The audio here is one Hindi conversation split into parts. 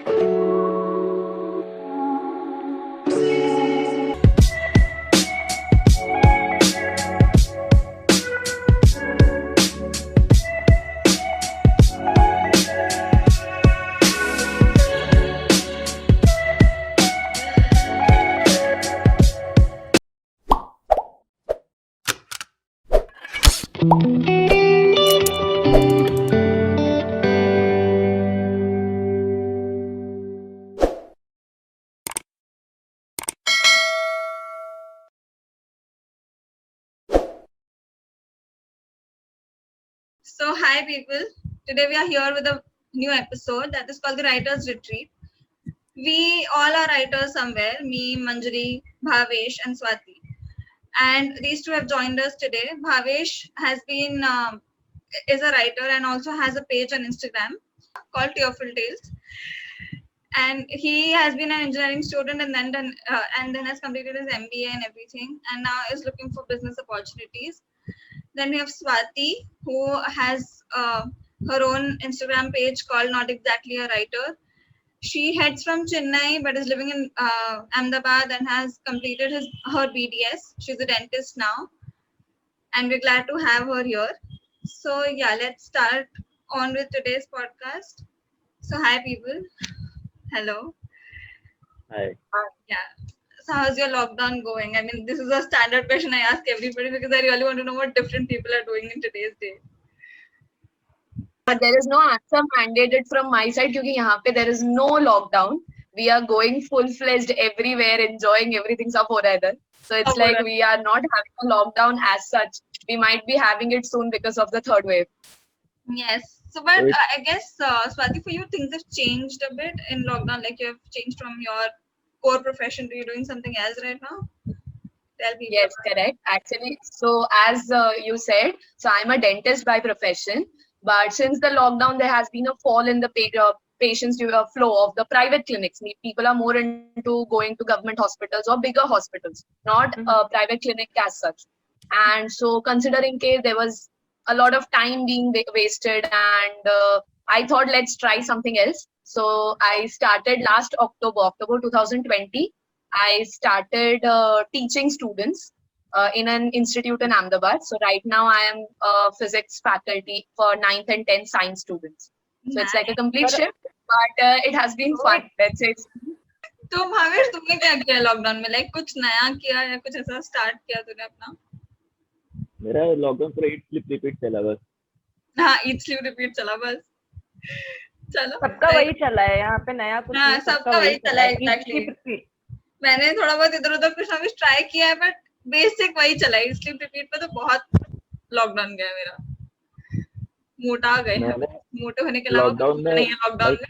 So, hi people. Today we are here with a new episode that is called the Writers Retreat. We all are writers somewhere, me, Manjari, Bhavesh, and Swati. And these two have joined us today. Bhavesh has been is a writer and also has a page on Instagram called Tearful Tales. And he has been an engineering student and then has completed his MBA and everything, and now is looking for business opportunities. Then we have Swati, who has her own Instagram page called Not Exactly a Writer. She heads from Chennai but is living in Ahmedabad and has completed her BDS. She's a dentist now, and we're glad to have her here. So yeah, let's start on with today's podcast. So hi people, hello. Hi. Yeah. So how's your lockdown going? I mean, this is a standard question I ask everybody because I really want to know what different people are doing in today's day. But there is no answer mandated from my side because here there is no lockdown. We are going full-fledged everywhere, enjoying everything forever. So it's like we are not having a lockdown as such. We might be having it soon because of the third wave. Yes. So, but I guess, Swati, for you, things have changed a bit in lockdown. Like you have changed from your core profession to you're doing something else right now. Tell people. Yes, correct. Actually, so as you said, so I'm a dentist by profession. But since the lockdown, there has been a fall in the patients flow of the private clinics. People are more into going to government hospitals or bigger hospitals, not a private clinic as such. And so considering case there was a lot of time being wasted, and I thought let's try something else. So I started last October 2020. I started teaching students in an institute in Ahmedabad. So right now I am a physics faculty for 9th and 10th science students. So it's like a complete shift, but it has been fun. Let's say. तो भावेश तुमने क्या किया लॉकडाउन में? लाइक कुछ नया किया या कुछ ऐसा स्टार्ट किया तूने अपना? मेरा लॉकडाउन पूरा ईट स्लीप रिपीट चला बस. हाँ, ईट स्लीप रिपीट चला बस. चलो. सबका वही चला है यहाँ पे, नया कुछ हाँ, सबका वही चला है एग्जैक्टली. मैंने थोड़ा बहुत इधर उधर कुछ ना कुछ ट्राई किया है, बट बेसिक वही चला है. स्लीप रिपीट पे तो बहुत लॉकडाउन गया मेरा. मोटा गए हैं. मोटे होने के अलावा नहीं है लॉकडाउन में.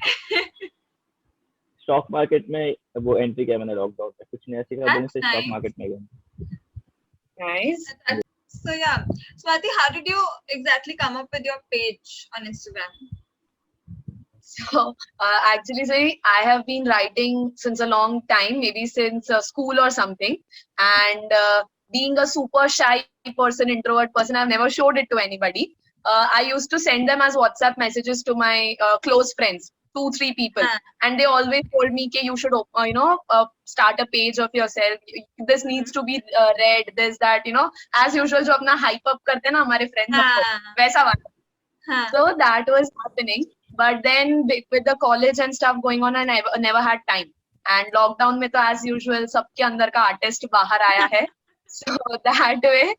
स्टॉक मार्केट में वो एंट्री किया मैंने लॉकडाउन में. कुछ नया सीखा, दिन से स्टॉक मार्केट में गया. Nice. So yeah, Swati, how did you exactly come up with your page on Instagram? So actually, sorry, I have been writing since a long time, maybe since school or something. And being a super shy person, introvert person, I've never showed it to anybody. I used to send them as WhatsApp messages to my close friends, 2-3 people, and they always told me that you should start a page of yourself. This needs to be read, this, that, as usual जो अपना hype up करते हैं ना हमारे friends सबको, वैसा वाला. So that was happening, but then with the college and stuff going on, I never had time. And lockdown में तो as usual सबके अंदर का artist बाहर आया है. So that way,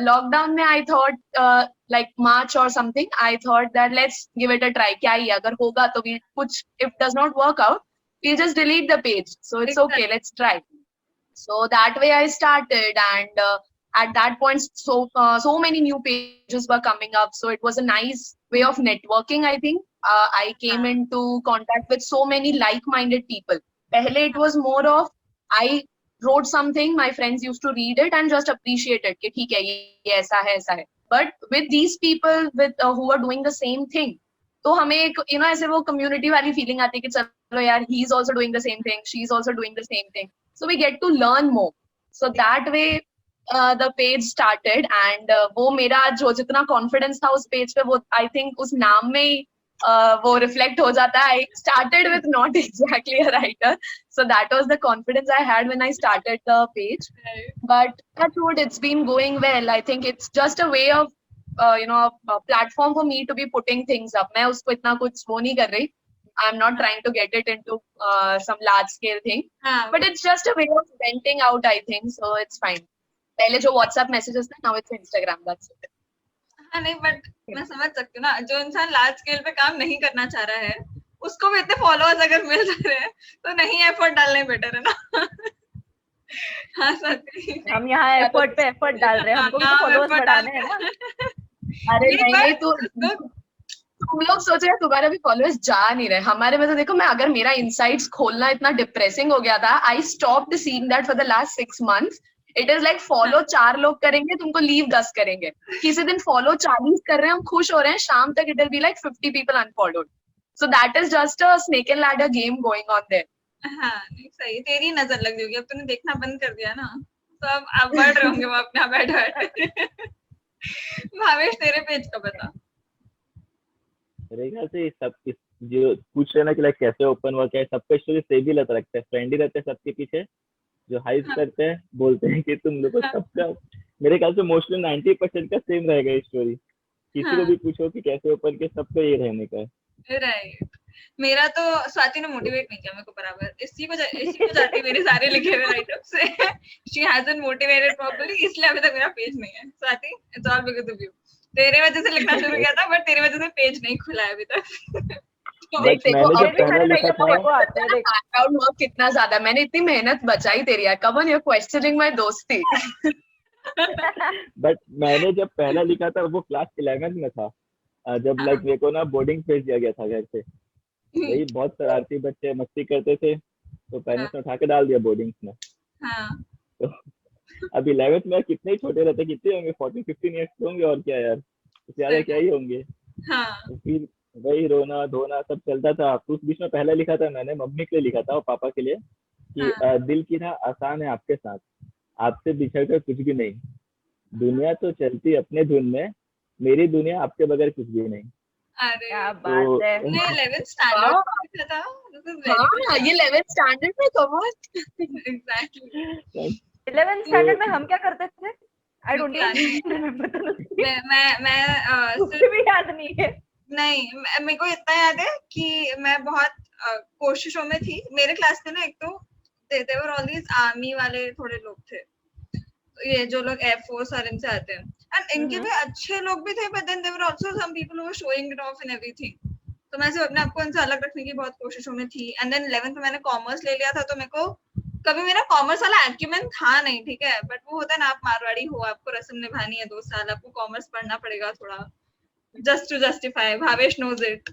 lockdown में I thought like March or something, I thought that let's give it a try. क्या ही अगर होगा तो we कुछ, if does not work out, we'll just delete the page. So it's okay, let's try. So that way I started, and at that point, so many new pages were coming up. So it was a nice way of networking, I think. I came into contact with so many like-minded people. Pehle it was more of, I wrote something, my friends used to read it and just appreciate it. कि ठीक है, ये ऐसा है, ऐसा है. But with these people who are doing the same thing, तो हमें एक ऐसे वो community वाली feeling आती है कि चलो यार, he is also doing the same thing, she is also doing the same thing. So we get to learn more. So that way the page started, and वो मेरा जो जितना confidence था उस page पे, वो I think उस नाम में ही वो रिफ्लेक्ट हो जाता है. I started with not exactly a writer, so that was the confidence I had when I started the page. But that's what, it's been going well. I think it's just a way of a platform for me to be putting things up. मैं उसको इतना कुछ वो नहीं कर रही. I'm not trying to get it into some large scale thing, but it's just a way of venting out, I think, so it's fine. पहले जो WhatsApp messages थे, now it's Instagram, that's it. हाँ नहीं, बट मैं समझ सकती हूँ ना, जो इंसान लार्ज स्केल पे काम नहीं करना चाह रहा है उसको भी इतने फॉलोअर्स अगर मिल रहे हैं तो नहीं एफर्ट डालने बेटर है ना. हाँ सच्ची, हम यहाँ एफर्ट पे एफर्ट डाल रहे हैं, हमको भी फॉलोअर्स बढ़ाने हैं ना. अरे नहीं, तो तुम लोग सोच रहे तुम्हारे भी फॉलोअर्स जा नहीं रहे. हमारे में तो देखो, मैं अगर मेरा इनसाइट्स खोलना इतना डिप्रेसिंग हो गया था, I stopped seeing that for the last 6 months. It is like follow 4 लोग करेंगे, तुमको लीव 10 करेंगे. किसी दिन फॉलो 40 कर रहे हैं, हम खुश हो रहे हैं, शाम तक it will be like 50 people unfollowed. So that is just a snake and ladder game going on there. हाँ नहीं सही, तेरी नजर लग जाएगी. अब तूने देखना बंद कर दिया ना, तो अब बढ़ रहे होंगे वो अपने आप बैठ. भावेश तेरे पेज का बता. मेरे ख्याल से सब जो पूछ रहे ना कि लाइक कैसे ओपन हुआ, क्या है, सबका स्टोरी सेम ही लगता है. फ्रेंड ही रहते हैं सबके पीछे, जो हाइप करते हैं, बोलते हैं कि तुम लोगों सबका, मेरे ख्याल से मोस्टली 90% का सेम रहेगा स्टोरी. किसी को भी पूछो कि कैसे ओपन के, सबको ये रहने का है. राइट. मेरा तो स्वाति ने मोटिवेट नहीं किया मेरे को बराबर. इसी को जाती मेरे सारे लिखे हुए राइटअप से. शी हैजंट मोटिवेटेड प्रॉपर्ली, इसलिए अभी तक मेरा पेज नहीं है. Swati, it's all because of you. तेरे वजह से लिखना शुरू किया था, बट तेरे वजह से पेज नहीं खुला है अभी तक. कितना ज्यादा मैंने इतनी मेहनत बचाई तेरी यार. Come on, you are questioning my दोस्ती. बट मैंने जब पहला लिखा था वो क्लास 11th में था, जब लाइक मेरे को ना बोर्डिंग भेज दिया गया था घर से. वही बहुत शरारती बच्चे मस्ती करते थे, तो पेरेंट्स ने उठा के डाल दिया बोर्डिंग में. तो अब 11th में कितने ही छोटे रहते, कितने होंगे, 14-15 years होंगे, और क्या यार, ज्यादा क्या ही होंगे. तो फिर वही रोना धोना सब चलता था. उस बीच में पहला लिखा था मैंने, मम्मी के लिए लिखा था और पापा के लिए, कि दिल की राह आसान है आपके साथ, आपसे बिछड़ कर कुछ भी नहीं, दुनिया तो चलती अपने धुन में, मेरी दुनिया आपके बगैर कुछ भी नहीं. अरे क्या बात है. ये 11th स्टैंडर्ड था. हाँ, ये 11th स्टैंडर्ड में. Come on. Exactly. 11th standard में हम क्या करते थे? I don't remember. मैं कुछ भी याद नहीं है. नहीं, मेरे को इतना याद है कि मैं बहुत कोशिशों में थी. मेरे क्लास में ना एक तो देते वर ऑल दीज आर्मी वाले थोड़े लोग थे, ये जो लोग एयरफोर्स और इनसे आते हैं, एंड इनके भी अच्छे लोग भी थे, but then there were also some people who were showing it off in everything. तो मैं सिर्फ अपने आप को इनसे अलग रखने की बहुत कोशिशों में थी. एंड देन 11th में मैंने कॉमर्स ले लिया था, तो मेरे को कभी मेरा कॉमर्स वाला एक्यूमेंट था नहीं, ठीक है, बट वो होता है ना, आप मारवाड़ी हो, आपको रस्म निभानी है 2 साल, आपको कॉमर्स पढ़ना पड़ेगा थोड़ा, just to justify. Bhavesh knows it.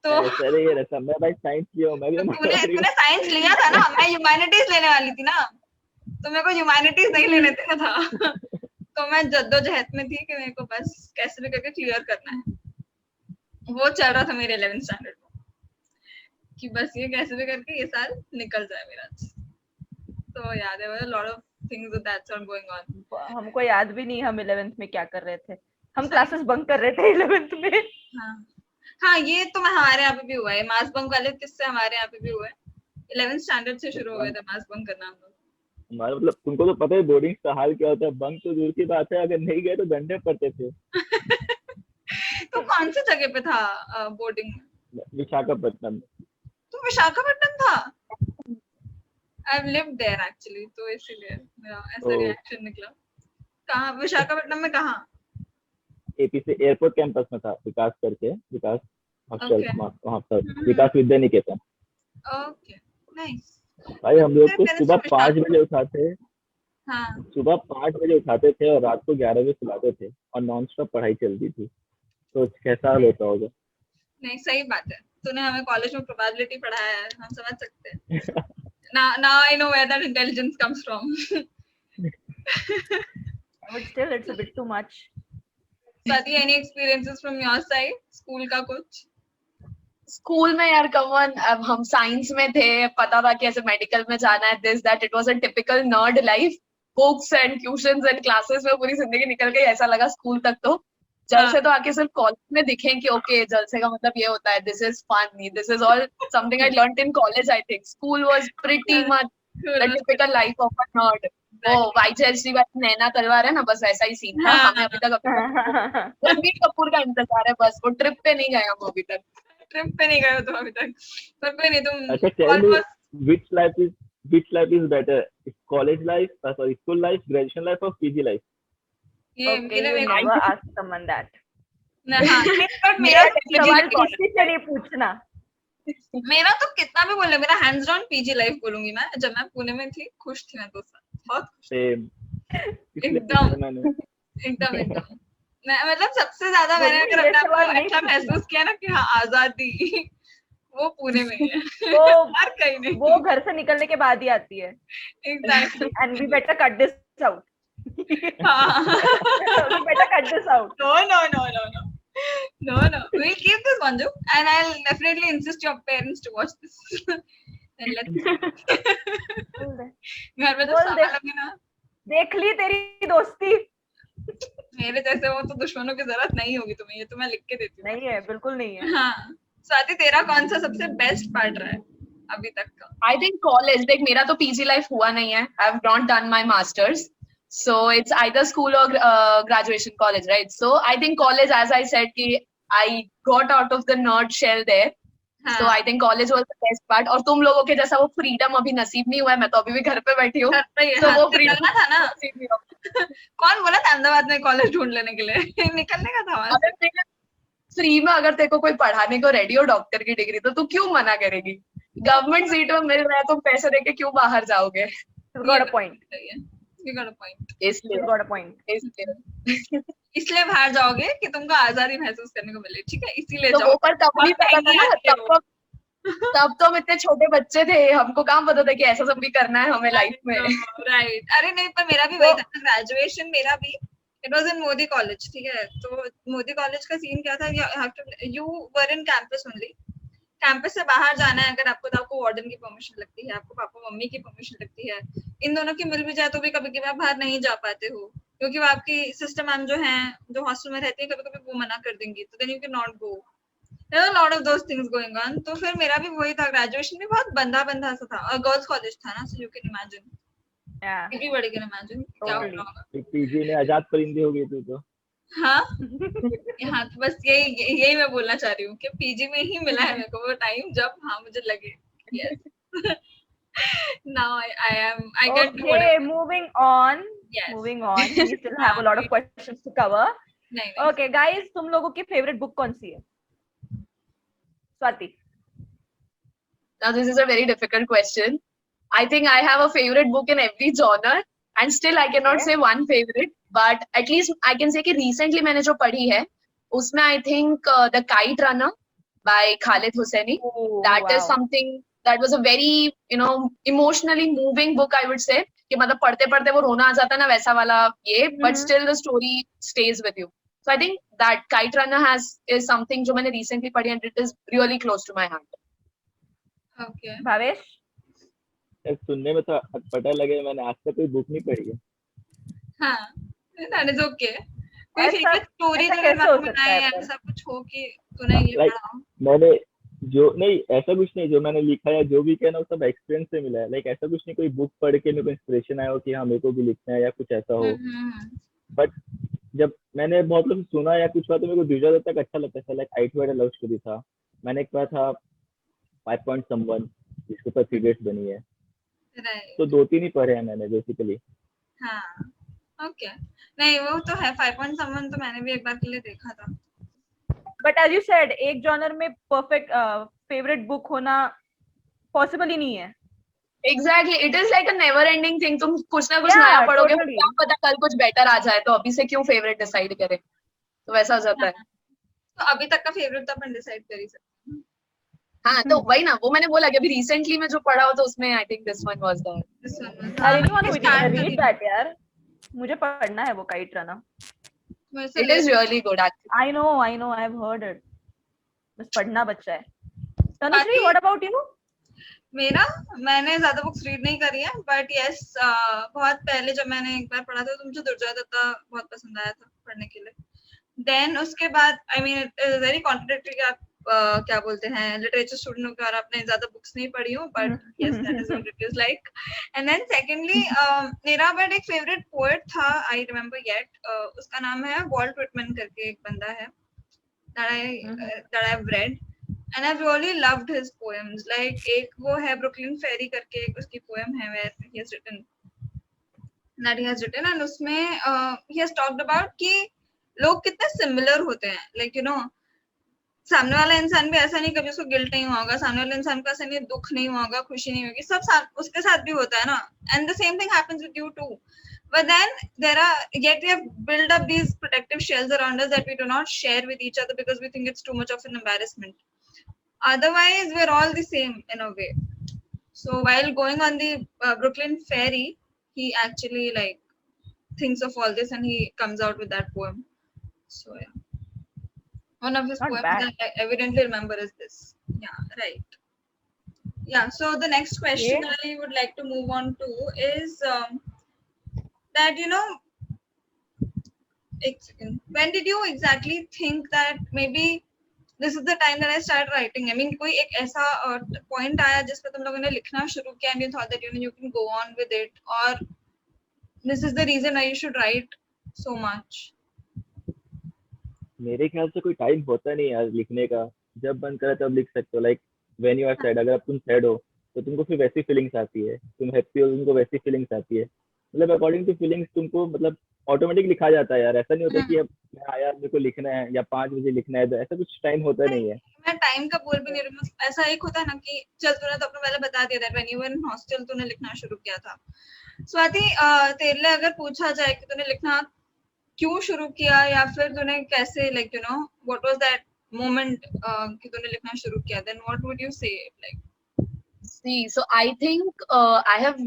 तो अरे ये रस्म, मैं भाई साइंस लिया हूं. मैं भी तूने साइंस लिया था ना, मैं ह्यूमैनिटीज लेने वाली थी ना, तो मेरे को ह्यूमैनिटीज नहीं लेने देना था. तो मैं जद्दोजहद में थी कि मेरे को बस कैसे भी करके क्लियर करना है. वो चल रहा था मेरे 11th स्टैंडर्ड में, कि बस ये कैसे भी करके ये साल निकल जाए मेरा. तो याद है lot of things that's are going on. हमको याद भी नहीं हम 11th में क्या कर रहे थे. हम क्लासेस बंक कर रहे थे 11th में. हाँ, ये तो हमारे यहाँ पे भी हुआ है. मास बंक वाले किस्से हमारे यहाँ पे भी हुए. 11th स्टैंडर्ड से शुरू हो गए थे मास बंक करना हम लोग. हमारा मतलब तुमको तो पता है बोर्डिंग का हाल क्या होता है. बंक तो दूर की बात है, अगर नहीं गए तो डंडे पड़ते थे. तो कौन सी जगह पे था बोर्डिंग? विशाखापट्टनम. तो विशाखापट्टनम था. I've lived there actually, तो इसीलिए मेरा ऐसा रिएक्शन निकला. कहाँ विशाखापट्टनम में? कहाँ? एपी से एयरपोर्ट कैंपस में था, विकास करके, विकास हॉस्टल, वहाँ पर विकास विद्या निकेतन. Okay, nice. भाई हम लोग को सुबह 5 बजे उठाते. हाँ, सुबह 5 बजे उठाते थे और रात को 11 बजे सुलाते थे, और नॉन स्टॉप पढ़ाई चलती थी. तो कैसा हाल होता होगा. नहीं सही बात है. तूने हमें कॉलेज में प्रोबेबिलिटी पढ़ाया है, हम समझ सकते हैं. Now I know where that intelligence comes from. But still it's a bit too much. Swati, any experiences from your side? School का कुछ? स्कूल में यार कम ऑन, अब हम साइंस में थे, पता था कि ऐसे मेडिकल में जाना है, this that. It was a typical nerd life, books and tuitions and classes में पूरी जिंदगी निकल गई, ऐसा लगा स्कूल तक. तो जलसे तो आके सिर्फ कॉलेज में दिखें कि ओके जलसे का मतलब ये होता है, this is fun, this is all something I learned in college. I think school was pretty much the typical life of a nerd. वो YJHD वाली नैना तलवार है ना, बस वैसा ही सीन था. हमें अभी तक रणबीर कपूर का इंतजार है, बस वो ट्रिप पे नहीं गए हम अभी तक. ट्रिप पे नहीं गए हो तुम अभी तक, पर कोई नहीं, तुम अच्छा, tell me almost which life is better? College life, sorry, school life, graduation life or PG life? ये Okay, मेरे you में never ask someone that. हाँ, but मेरा सवाल किसी से नहीं पूछना. मेरा तो कितना भी बोले, मेरा हैंड्स डाउन पीजी लाइफ बोलूंगी मैं. जब मैं पुणे में थी खुश थी मैं, 2 साल बहुत खुश थी. Same. इसलिए एकदम. पूछा मैंने. एकदम मैं मतलब सबसे ज्यादा मैंने मुझे अगर ये अपने आप सवाल को नहीं अच्छा पूछना. महसूस किया ना कि हाँ आजादी वो पुणे में ही है. वो और कहीं नहीं. वो घर से निकलने के बाद ही आती है. Exactly. And we better cut this out. हाँ. We better cut this out. No. We'll keep this, Manju, and I'll definitely insist your parents to watch this. Then let's. घर में तो बोल दे. सामान लगे ना. देख ली तेरी दोस्ती. मेरे जैसे वो तो दुश्मनों की जरूरत नहीं होगी तुम्हें, ये तो मैं लिख के देती हूँ. नहीं है, बिल्कुल नहीं है. हाँ. स्वाति, तेरा कौन सा सबसे बेस्ट पार्ट रहा है अभी तक का? I think college, देख मेरा तो PG life हुआ नहीं है. I've not done my masters. So it's either school or graduation college, right? So I think college, as I said, कि I got out of the nerd shell there. हाँ. So I think college was the best part. और तुम लोगों के जैसा वो freedom अभी नसीब नहीं हुआ है. मैं तो अभी भी घर पे बैठी हूँ. घर पे ही है. तो हाँ, वो तो freedom निकलना था ना. नसीब नहीं हुआ. कौन बोला था अहमदाबाद में कॉलेज ढूंढ लेने के लिए? निकलने का था वहां से. अगर फ्री में अगर तेरे को कोई पढ़ाने को रेडी हो डॉक्टर की डिग्री, तो तू क्यों मना करेगी? गवर्नमेंट सीट में मिल रहा है, तुम पैसे देके क्यों बाहर जाओगे? You got a point. सही है. You got a point. इसलिए You got a point. इसलिए बाहर जाओगे कि तुमको आजादी महसूस करने को मिले, ठीक है? इसीलिए तो जाओ. वो पर तब नहीं पता था ना, तब तो हम इतने छोटे बच्चे थे, हमको कहाँ पता था कि ऐसा सब भी करना है हमें लाइफ में. राइट. अरे नहीं, पर मेरा भी वही था. ग्रेजुएशन मेरा भी it was in Modi college, ठीक है? तो मोदी कॉलेज का सीन क्या था, you were in campus only. Campus से बाहर जाना है अगर आपको, तो आपको वार्डन की परमिशन लगती है, आपको पापा मम्मी की परमिशन लगती है. इन दोनों की मिल भी जाए तो भी कभी कभी आप बाहर नहीं जा पाते हो, क्योंकि वो आपकी सिस्टर मैम जो है, जो हॉस्टल में रहती है, कभी कभी वो मना कर देंगी. तो then you can not go. There are lot of those things going on. तो फिर मेरा भी वही था. ग्रेजुएशन भी बहुत बंदा सा था, और गर्ल्स कॉलेज था ना, so you can imagine. Yeah. Everybody can imagine क्या Totally. होगा. पीजी में आजाद परिंदी हो गई थी तो. हाँ. हाँ, तो बस यही मैं बोलना चाह रही हूँ कि पीजी में ही मिला है मेरे को वो टाइम जब हाँ मुझे लगे yes. Now I can do Okay, whatever. moving on. Yes. Moving on. We still have a lot of questions to cover. नहीं. Okay, guys, तुम लोगों की favorite book कौन सी है? Swati. Now this is a very difficult question. I think I have a favorite book in every genre, and still I cannot Okay. say one favorite, but at least I can say कि recently मैंने जो पढ़ी है, उसमें I think The Kite Runner by Khalid Hosseini. Oh, That is wow. something that was a very, emotionally moving book, I would say. कि मतलब पढ़ते पढ़ते वो रोना आ जाता है ना, वैसा वाला ये, but still the story stays with you. So I think that Kite Runner is something जो मैंने recently पढ़ी, and it is really close to my heart. Okay. Bhavesh. सुनने में तो अटपटा लगे, मैंने आज तक कोई बुक नहीं पढ़ी है. हाँ. That is okay. कोई ऐसा- फेवरेट स्टोरी ऐसा जो कैसे हो दिमाग में सकता आए, है पर? ऐसा कुछ हो कि तूने ये Like- पढ़ा हो? मैंने जो नहीं, ऐसा कुछ नहीं, जो मैंने लिखा है जो भी किया ना, वो सब एक्सपीरियंस से मिला है. लाइक ऐसा कुछ नहीं कोई बुक पढ़ के मेरे को इंस्पिरेशन आया हो कि हाँ मेरे को भी लिखना है या कुछ ऐसा हो. बट जब मैंने बहुत लोग से सुना या कुछ हुआ तो मेरे को दूसरा तक अच्छा लगता था. Like I too had a love story था. मैंने एक पढ़ा था 5 Point Someone, जिसके ऊपर सीरीज बनी है. Right. तो 2-3 ही पढ़े हैं मैंने बेसिकली. हाँ. Okay. नहीं, वो तो है 5 Point Someone, तो मैंने भी एक बार के लिए देखा था. But as you said, एक genre में perfect favorite book होना possible ही नहीं है. Exactly, it is like a never-ending thing. तुम कुछ ना कुछ Yeah, नया पढ़ोगे, totally. क्या पता कल कुछ बेटर आ जाए, तो अभी से क्यों फेवरेट डिसाइड करें. तो वैसा हो जाता है. तो अभी तक का फेवरेट तो अपन डिसाइड कर ही सकते हैं. हाँ, तो वही ना, वो मैंने बोला कि अभी रिसेंटली में जो पढ़ा हो, तो उसमें I think this one was the. This one was- I really want to start read करेंगे. that यार. मुझे पढ़ना है वो काइट रनर. वैसे it is really good actually. I know, I've heard it. बस पढ़ना बच्चा है. Tanushree, what about you? मैंने ज्यादा बुक्स रीड नहीं करी है, बट यस बहुत पहले जब मैंने एक बार पढ़ा था तो मुझे दुर्जय दत्ता बहुत पसंद आया था पढ़ने के लिए. देन उसके बाद I mean it is very contradictory कि आप क्या बोलते हैं लिटरेचर स्टूडेंट हो के और आपने ज्यादा बुक्स नहीं पढ़ी हो, but yes that is what it is like. And then secondly मेरा बट एक फेवरेट पोएट था, आई रिमेम्बर येट, उसका नाम है वॉल्ट विटमैन करके एक बंदा है that I've read and I've really loved his poems. Like एक वो है ब्रुकलिन फेरी करके एक उसकी poem है where he has written and उसमें he has talked about कि लोग कितने सिमिलर होते हैं. Like you know, सामने वाला इंसान भी ऐसा नहीं कभी उसको गिल्ट नहीं हुआ होगा, सामने वाले इंसान को ऐसा नहीं दुख नहीं हुआ होगा, खुशी नहीं होगी, सब उसके साथ भी होता है ना. And the same thing happens with you too. But then yet we have built up these protective shells around us that we do not share with each other because we think it's too much of an embarrassment. Otherwise, we're all the same in a way. So while going on the Brooklyn Ferry, he actually like thinks of all this and he comes out with that poem. So yeah. One of his Not poems bad. that I evidently remember is this. Yeah, right. Yeah, so the next question Okay. I would like to move on to is that, you know, when did you exactly think that maybe this is the time that I start writing? I mean, कोई एक ऐसा point आया जिस पे तुम लोगों ने लिखना शुरू किया and you thought that you can go on with it, or this is the reason why you should write so much? मेरे ख्याल से कोई टाइम होता नहीं यार लिखने का, जब मन करे तब लिख सकते हो. Like when you are sad, अगर तुम सैड हो तो तुमको फिर वैसी फीलिंग्स आती है, तुम हैप्पी हो तुमको वैसी फीलिंग्स आती है. मतलब अकॉर्डिंग टू फीलिंग्स तुमको मतलब ऑटोमेटिक लिखा जाता है यार. ऐसा नहीं होता कि अब मैं आया मेरे को लिखना है या 5 बजे लिखना है, तो ऐसा कुछ टाइम होता नहीं है. मैं टाइम का बोल भी नहीं रही हूँ. ऐसा एक होता है ना कि चल तूने तो अपने पहले बता दिया था when you were in hostel तूने लिखना शुरू किया था. स्वाति, तेरे लिए अगर पूछा जाए कि तूने लिखना क्यों शुरू किया या फिर तूने कैसे like you know what was that moment कि तूने लिखना शुरू किया, देन व्हाट वुड यू से? Like See, so I think I have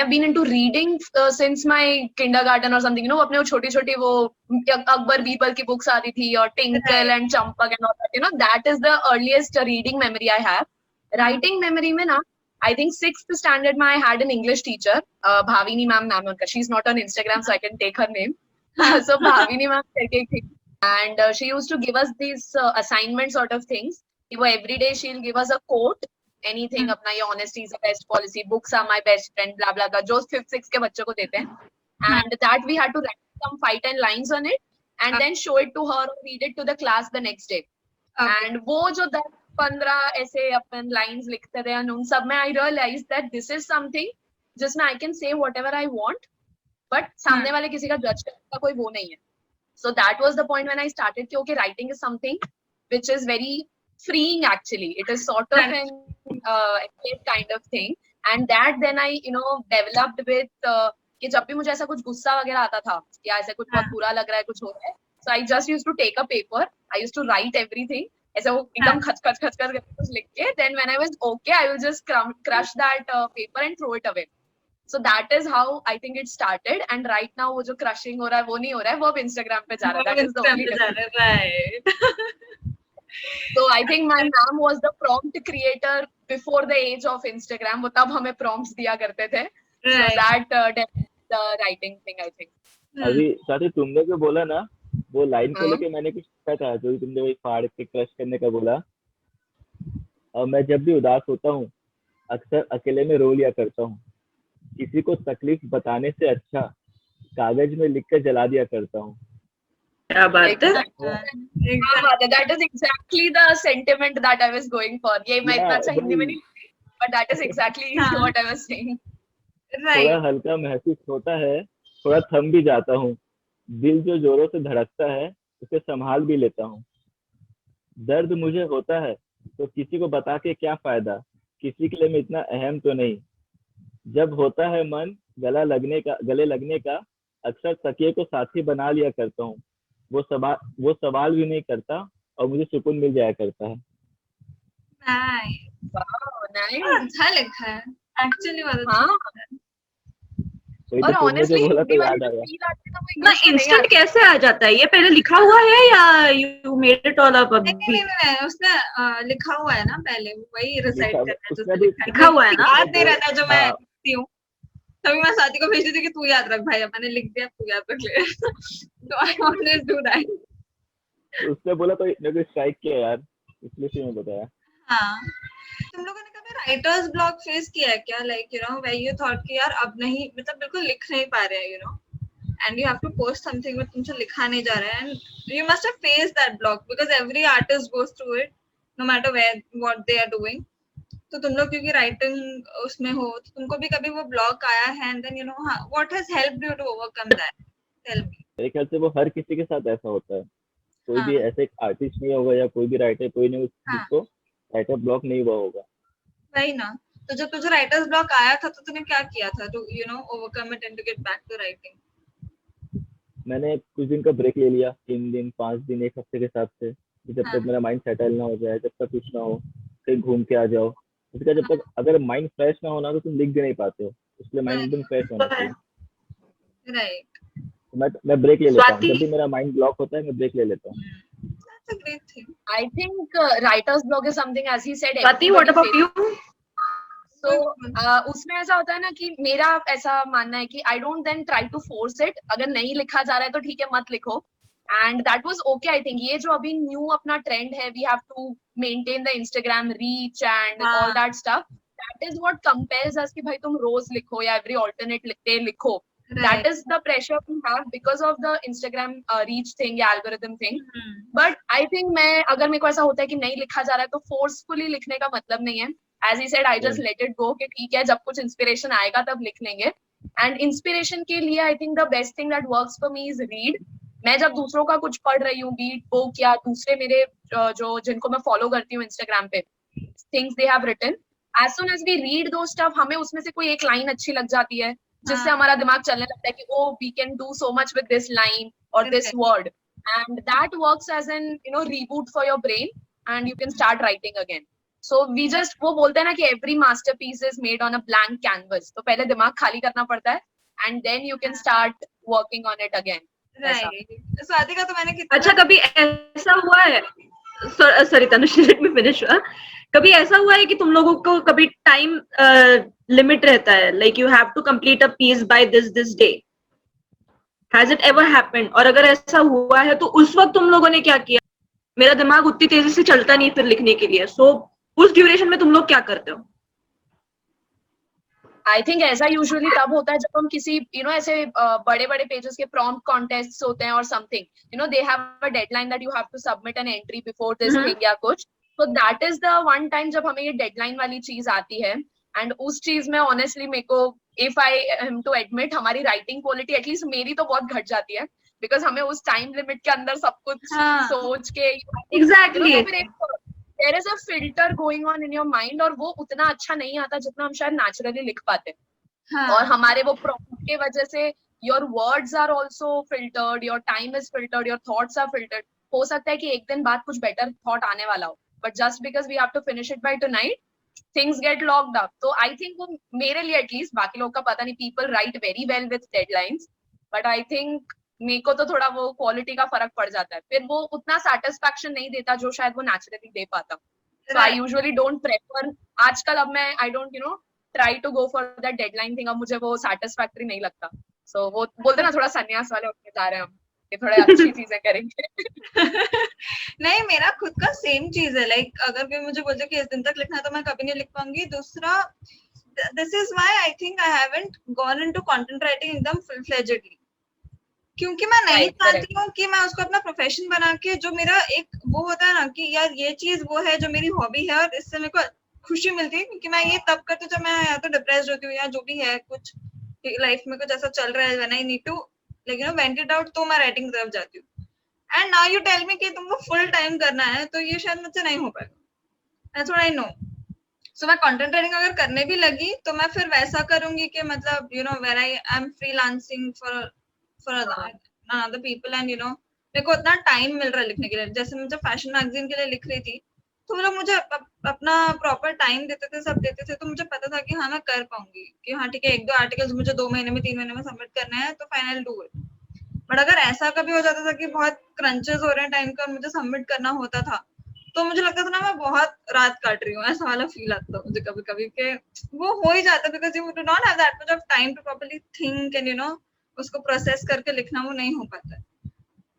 been into reading since my kindergarten or something. You know, अपने वो छोटी छोटी वो अकबर बीरबल की books आती थी और Tinkle and Champak and all that. You know, that is the earliest reading memory I have. Writing memory में ना, I think 6th standard में I had an English teacher, Bhavini ma'am नाम है उनका. She's not on Instagram, so I can take her name. So Bhavini ma'am करके एक थी, and she used to give us these assignment sort of things. वो every day she'll give us a quote. Anything अपना ये honesty is the best policy, books are my best friend, blah blah blah, जो 5th 6th के बच्चों को देते हैं. And that we had to write some 5-10 lines on it and then show it to her or read it to the class the next day. And वो जो 10-15 ऐसे अपन lines लिखते थे उन सब में I realized that this is something जिसमें I can say whatever I want, but सामने वाले किसी का judge करने का कोई वो नहीं है. So that was the point when I started कि okay, writing is something which is very freeing actually. It is sort of an escape kind of thing, and that then I developed with कि जब भी मुझे ऐसा कुछ गुस्सा वगैरह आता था या ऐसा कुछ बहुत बुरा लग रहा है कुछ हो रहा है, so I just used to take a paper, I used to write everything ऐसे वो एकदम खच खच करके कुछ लिख के, then when I was okay I will just crush that paper and throw it away. So that is how I think it started, and right now वो जो crushing हो रहा है वो नहीं हो रहा है, वो अब Instagram पे जा रहा है. That is the only difference. Right. So I think my mom was the prompt creator before the age of Instagram. वो तब हमें prompts दिया करते थे. So that definitely the writing thing I think. अभी साथी तुमने जो बोला ना वो लाइन को लेके मैंने कुछ सोचा था, जो तुमने वही पहाड़ पे क्रश करने का बोला. और मैं जब भी उदास होता हूँ अक्सर अकेले में रो लिया करता हूँ. किसी को तकलीफ बताने से अच्छा कागज में लिख कर जला दिया करता हूँ. क्या बात है? That is exactly the sentiment that I was going for. ये मैं इतना अच्छा हिंदी में नहीं, but that is exactly what I was saying. थोड़ा हल्का महसूस होता है, थोड़ा थम भी जाता हूँ. दिल जो जोरों से धड़कता है उसे संभाल भी लेता हूँ. दर्द मुझे होता है तो किसी को बता के क्या फायदा, किसी के लिए मैं इतना अहम तो नहीं. जब होता है मन गले लगने का अक्सर तकिए को साथी बना लिया करता हूँ. वो सवाल भी नहीं करता और मुझे सुकून मिल जाया करता है. Wow, nice. अच्छा लिखा है एक्चुअली. और honestly बोला तो याद आया ना इंस्टेंट कैसे आ जाता है? ये पहले लिखा हुआ है या you made it all up? अभी नहीं, उसने लिखा हुआ है ना पहले, वही रिसाइट करना है. लिखा हुआ है ना, याद नहीं रहता जो मैं लिखती हूँ. तभी मैं साथी को भेजती थी कि तू याद रख भाई, मैंने लिख दिया तू याद रख ले. So I always do that. तो उसने बोला तो मेरे को स्ट्राइक किया यार, इसलिए फिर मैं बताया। हाँ, तुम लोगों ने कभी राइटर्स ब्लॉक फेस किया है क्या? Like you know when you thought कि यार अब नहीं, मतलब बिल्कुल लिख नहीं पा रहे हैं, you know, and you have to post something but तुमसे लिखा नहीं जा रहा है, and you must have faced that block because every artist goes through it no matter where what they are doing. तो तुम लोग क्योंकि राइटिंग उसमें हो, तो तुमको भी कभी वो ब्लॉक आया है, and then you know what has helped you to overcome that? Tell me. मेरे ख्याल से वो हर किसी के साथ ऐसा होता है, कोई भी हाँ, ऐसे आर्टिस्ट नहीं होगा या कोई भी राइटर, कोई नहीं हाँ, जिसको राइटर ब्लॉक नहीं हुआ होगा। वही ना। तो जब तुझे राइटर्स ब्लॉक आया था तो तूने क्या किया था to you know overcome it and to get back to writing? मैंने कुछ दिन का ब्रेक ले लिया, 3 दिन 5 दिन 1 हफ्ते के हिसाब से, कि जब हाँ, तक मेरा माइंड सेटल ना हो जाए, जब तक कुछ ना हो, कहीं घूम के आ जाओ। उसका जब तक अगर माइंड फ्रेश ना होना तो तुम लिख भी नहीं पाते हो, इसलिए माइंड एकदम फ्रेश होना चाहिए। right. तो मैं ब्रेक ले लेता हूँ, स्वाति, जब भी मेरा माइंड ब्लॉक होता है मैं ब्रेक ले लेता हूँ। That's a great thing. I think writer's block is something, as he said, Swati, what about everybody you? faces. So उसमें ऐसा होता है ना कि मेरा ऐसा मानना है कि I don't then try to force it. अगर नहीं लिखा जा रहा है तो ठीक है, मत लिखो. And that was okay, I think. ये जो अभी न्यू अपना ट्रेंड है, we have to maintain the Instagram reach and हाँ, all that stuff. That is what compels us कि भाई तुम रोज लिखो या every alternate day लिखो. right. That is the pressure we have because of the Instagram reach thing या algorithm thing. Hmm, But I think मैं अगर मेरे को ऐसा होता है कि नहीं लिखा जा रहा है तो forcefully लिखने का मतलब नहीं है. As he said, I just let it go कि ठीक है, जब कुछ inspiration आएगा तब लिख लेंगे. And inspiration के लिए I think the best thing that works for me is read. मैं जब दूसरों का कुछ पढ़ रही हूँ, बीट बुक या दूसरे मेरे जो जिनको मैं फॉलो करती हूँ इंस्टाग्राम पे, things they have written, as soon as we read those stuff, हमें उसमें से कोई एक लाइन अच्छी लग जाती है जिससे हाँ, हमारा दिमाग चलने लगता है कि oh we can do so much with this line और this correct. Word, and that works as an reboot for your brain and you can start writing again. So we just, वो बोलते हैं ना कि every masterpiece is made on a blank canvas, तो पहले दिमाग खाली करना पड़ता है and then you can start working on it again. Right. Swati का तो मैंने कितना अच्छा, कभी ऐसा हुआ है, sorry Tanushree, let me finish. कभी ऐसा हुआ है कि तुम लोगों को कभी टाइम लिमिट रहता है, like you have to complete a piece by this day? Has it ever happened? और अगर ऐसा हुआ है तो उस वक्त तुम लोगों ने क्या किया? मेरा दिमाग उतनी तेजी से चलता नहीं फिर लिखने के लिए, सो उस ड्यूरेशन में तुम लोग क्या करते हो? आई थिंक ऐसा यूजुअली तब होता है जब हम किसी ऐसे बड़े बड़े पेजेस के प्रॉम्प्ट कॉन्टेस्ट होते हैं और something, they have a deadline that you have to submit an entry before this thing या कुछ. तो that is the one time जब हमें ये डेडलाइन वाली चीज आती है. एंड उस चीज में ऑनेस्टली मेरे को, if I am to admit, हमारी राइटिंग क्वालिटी एटलीस्ट मेरी तो बहुत घट जाती है, बिकॉज हमें उस टाइम लिमिट के अंदर सब कुछ हाँ, सोच के exactly. there is a filter going on in your mind, और वो उतना अच्छा नहीं आता जितना हम शायद नेचुरली लिख पाते हैं. हाँ, और हमारे वो प्रॉम्प्ट के वजह से your words are also filtered, your time is filtered, your thoughts are filtered. हो सकता है कि एक दिन बाद कुछ बेटर थॉट आने वाला हो, but just because we have to finish it by tonight, things get locked up. तो आई थिंक वो मेरे लिए एटलीस्ट, बाकी लोग का पता नहीं, people right very well with deadlines, but I think मेरे को तो थोड़ा वो क्वालिटी का फर्क पड़ जाता है, फिर वो उतना सेटिस्फैक्शन नहीं देता जो शायद वो नेचुरली दे पाता. So I usually don't prefer, आजकल अब मैं I don't try to go for that deadline thing. अब मुझे वो satisfactory नहीं लगता. So वो बोलते ना थोड़ा सन्यास वाले होते जा रहे हैं हम, ये थोड़े अच्छी चीजें करेंगे. नहीं, मेरा खुद का सेम चीज है. लाइक अगर कोई मुझे बोलते कि इस दिन तक लिखना है तो मैं कभी नहीं लिख पाऊंगी. दूसरा, this is why I think I haven't gone into content writing एकदम फुल फ्लेजेडली, क्योंकि मैं नहीं चाहती हूँ कि मैं उसको अपना प्रोफेशन बना के, जो मेरा एक वो होता है ना कि यार ये चीज वो है जो मेरी हॉबी है और इससे मेरे को खुशी मिलती है, क्योंकि मैं ये तब करती हूँ जब मैं या तो डिप्रेस्ड होती हूँ या जो भी है, कुछ लाइफ में कुछ ऐसा चल रहा है, when I need to vent it out, तो मैं राइटिंग तरफ जाती हूँ. And now you tell me कि तुमको फुल टाइम करना है, तो ये शायद मुझसे नहीं हो पाएगा. That's what I know. So मैं कंटेंट राइटिंग अगर करने भी लगी तो मैं फिर वैसा करूंगी कि मतलब where I am freelancing for other people, and मेरे को उतना टाइम मिल रहा है लिखने के लिए. जैसे मैं जब फैशन मैगजीन के लिए लिख रही थी तो वो लोग मुझे अपना प्रॉपर टाइम देते थे, सब देते थे, तो मुझे पता था कि हाँ मैं कर पाऊंगी, कि हाँ ठीक है 1-2 आर्टिकल्स मुझे 2 महीने में 3 महीने में सबमिट करने हैं तो फाइनल डू इट. बट अगर ऐसा कभी हो जाता था कि बहुत क्रंचेस हो रहे हैं टाइम का, मुझे सबमिट करना होता था, तो मुझे लगता था ना मैं बहुत रात काट रही हूँ, ऐसा वाला फील आता था मुझे कभी कभी कि वो हो ही जाता, because you do not have that much of time to properly think and उसको प्रोसेस करके लिखना, वो नहीं हो पाता है.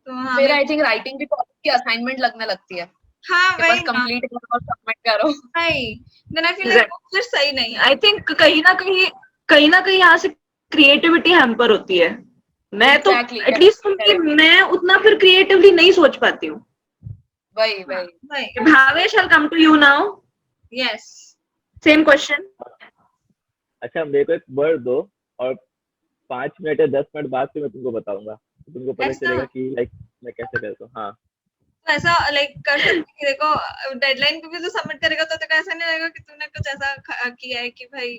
तो हाँ, फिर आई थिंक राइटिंग भी की असाइनमेंट लगने लगती है हाँ कि वही बस कंप्लीट करो और सबमिट करो। नहीं, देन आई फील लाइक फिर सही नहीं है। आई थिंक कहीं ना कहीं यहाँ से क्रिएटिविटी हैम्पर होती है। मैं तो Exactly, एटलीस्ट correct. मैं उतना फिर क्रिएटिवली नहीं सोच पाती हूँ। वही वही वही Bhavesh, I'll come to you now. Yes Same question. अच्छा मेरे को एक वर्ड दो और 5 मिनट या 10 मिनट बाद से मैं तुमको बताऊंगा, तो तुमको पता ऐसा? चलेगा कि लाइक मैं कैसे करता हूँ। हाँ तो ऐसा लाइक कर सकते हैं कि देखो डेडलाइन पे भी तो सबमिट करेगा तो तेरे को ऐसा नहीं लगेगा कि तूने कुछ ऐसा किया है कि भाई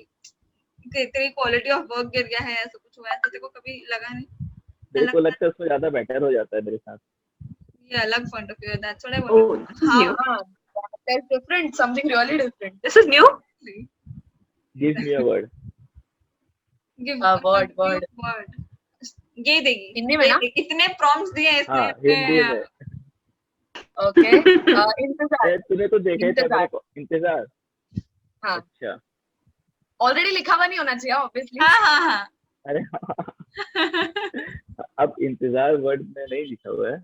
कि तेरी क्वालिटी ऑफ वर्क गिर गया है, ऐसा कुछ हुआ है, तो तेरे को कभी लगा नहीं? मेरे को लगता है उसमें ज्यादा बेटर हो जाता है मेरे साथ। ये अलग पॉइंट ऑफ व्यू है, that's what I Oh, wanted. this is हाँ new. that's different, something really different. This is new. Give me a word. Give word. ये देगी हिंदी में ना? इतने प्रॉम्प्ट्स दिए हैं हाँ इसने हिंदी में। Okay. इंतजार। तूने तो देखा ही था इंतजार। मेरे को। इंतजार। हाँ अच्छा ऑलरेडी लिखा हुआ नहीं होना चाहिए ऑब्वियसली। हाँ हाँ हाँ अरे अब इंतजार वर्ड में नहीं लिखा हुआ है।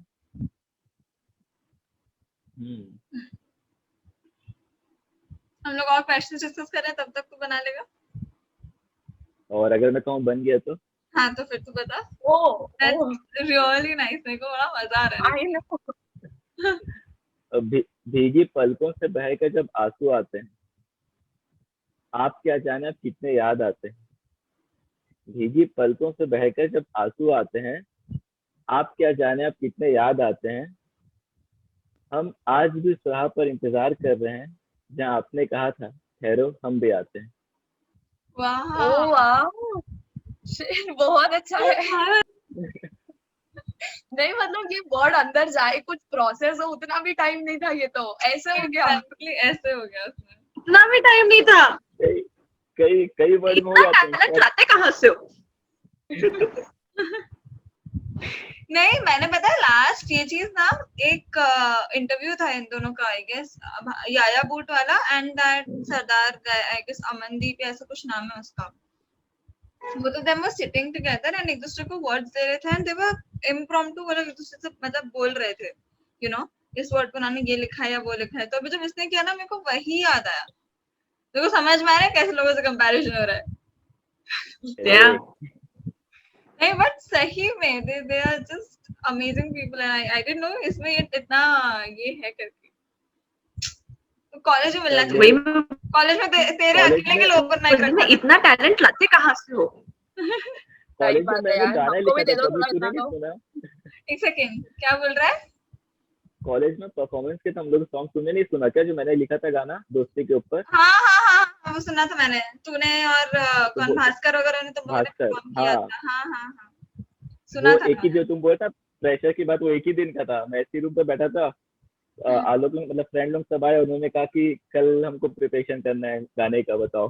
हम लोग और क्वेश्चन डिस्कस कर रहे हैं, तब तक तू बना लेगा। और अगर मैं कहूँ बन गया तो? हाँ तो फिर तू बता। ओह रियली नाइस, मेरे को बड़ा मजा आ रहा है। I know. भीगी पलकों से बहकर जब आंसू आते हैं, आप क्या जाने आप कितने याद आते हैं। भीगी पलकों से बहकर जब आंसू आते हैं, आप क्या जाने आप कितने याद आते हैं। हम आज भी उस राह पर इंतजार कर रहे हैं जहाँ आपने कहा था ठहरो हम भी आते हैं। ओह वाओ बहुत अच्छा है। नहीं मतलब ये वर्ड अंदर जाए कुछ प्रोसेस हो उतना भी टाइम नहीं था, ये तो ऐसे हो गया। ऐसे हो गया उसमें। इतना भी टाइम नहीं था। कई वर्ड में हो इतना जाते टैलेंट हैं। लाते कहाँ से हो? नहीं मैंने पता है लास्ट ये चीज ना, एक इंटरव्यू था इन दोनों का आई गेस, याया बूट वाला and that sardar I guess Amandeep ऐसा कुछ नाम है उसका। वो तो them were sitting together and एक दूसरे को वर्ड्स दे रहे थे एंड दे वर इम्प्रॉम्प्टू मतलब एक दूसरे से मतलब बोल रहे थे यू नो इस वर्ड पर उन्होंने ये लिखा है या वो लिखा है। तो अभी जब इसने किया ना मेरे को वही याद आया। मेरे को समझ में आ रहा है कैसे लोगों से कंपैरिजन हो रहा है। Yeah. नहीं बट सही में they are just amazing people and I didn't know इसमें ये इतना ये है करके। तो कॉलेज में मिलना वही चाहिए। में कॉलेज में तेरे कॉलेज अकेले में- के लोग पर नहीं करता। इतना टैलेंट लाते कहाँ से हो? कॉलेज में बात है मैंने यार, गाना हमको भी लिखा दे था, दो कभी थोड़ा तूने सा नहीं तो। सुना? एक सेकेंड क्या बोल रहा है? कॉलेज में परफॉर्मेंस के तो हम लोग सॉन्ग तुमने नहीं सुना क्या, जो मैंने लिखा था गाना दोस्ती के ऊपर? हाँ हाँ हाँ वो सुना था मैंने। तूने और कौन वो- भास्कर वगैरह ने तो बहुत भास्कर, परफॉर्म किया हाँ। था। हाँ हाँ हाँ सुना वो था एक ही मैंने। जो तुम बोला था प्रेशर की बात, वो एक ही दिन का था। मैं इसी रूम पे बैठा था, आलोक लोग मतलब फ्रेंड लोग सब आए, उन्होंने कहा कि कल हमको प्रिपरेशन करना है गाने का, बताओ।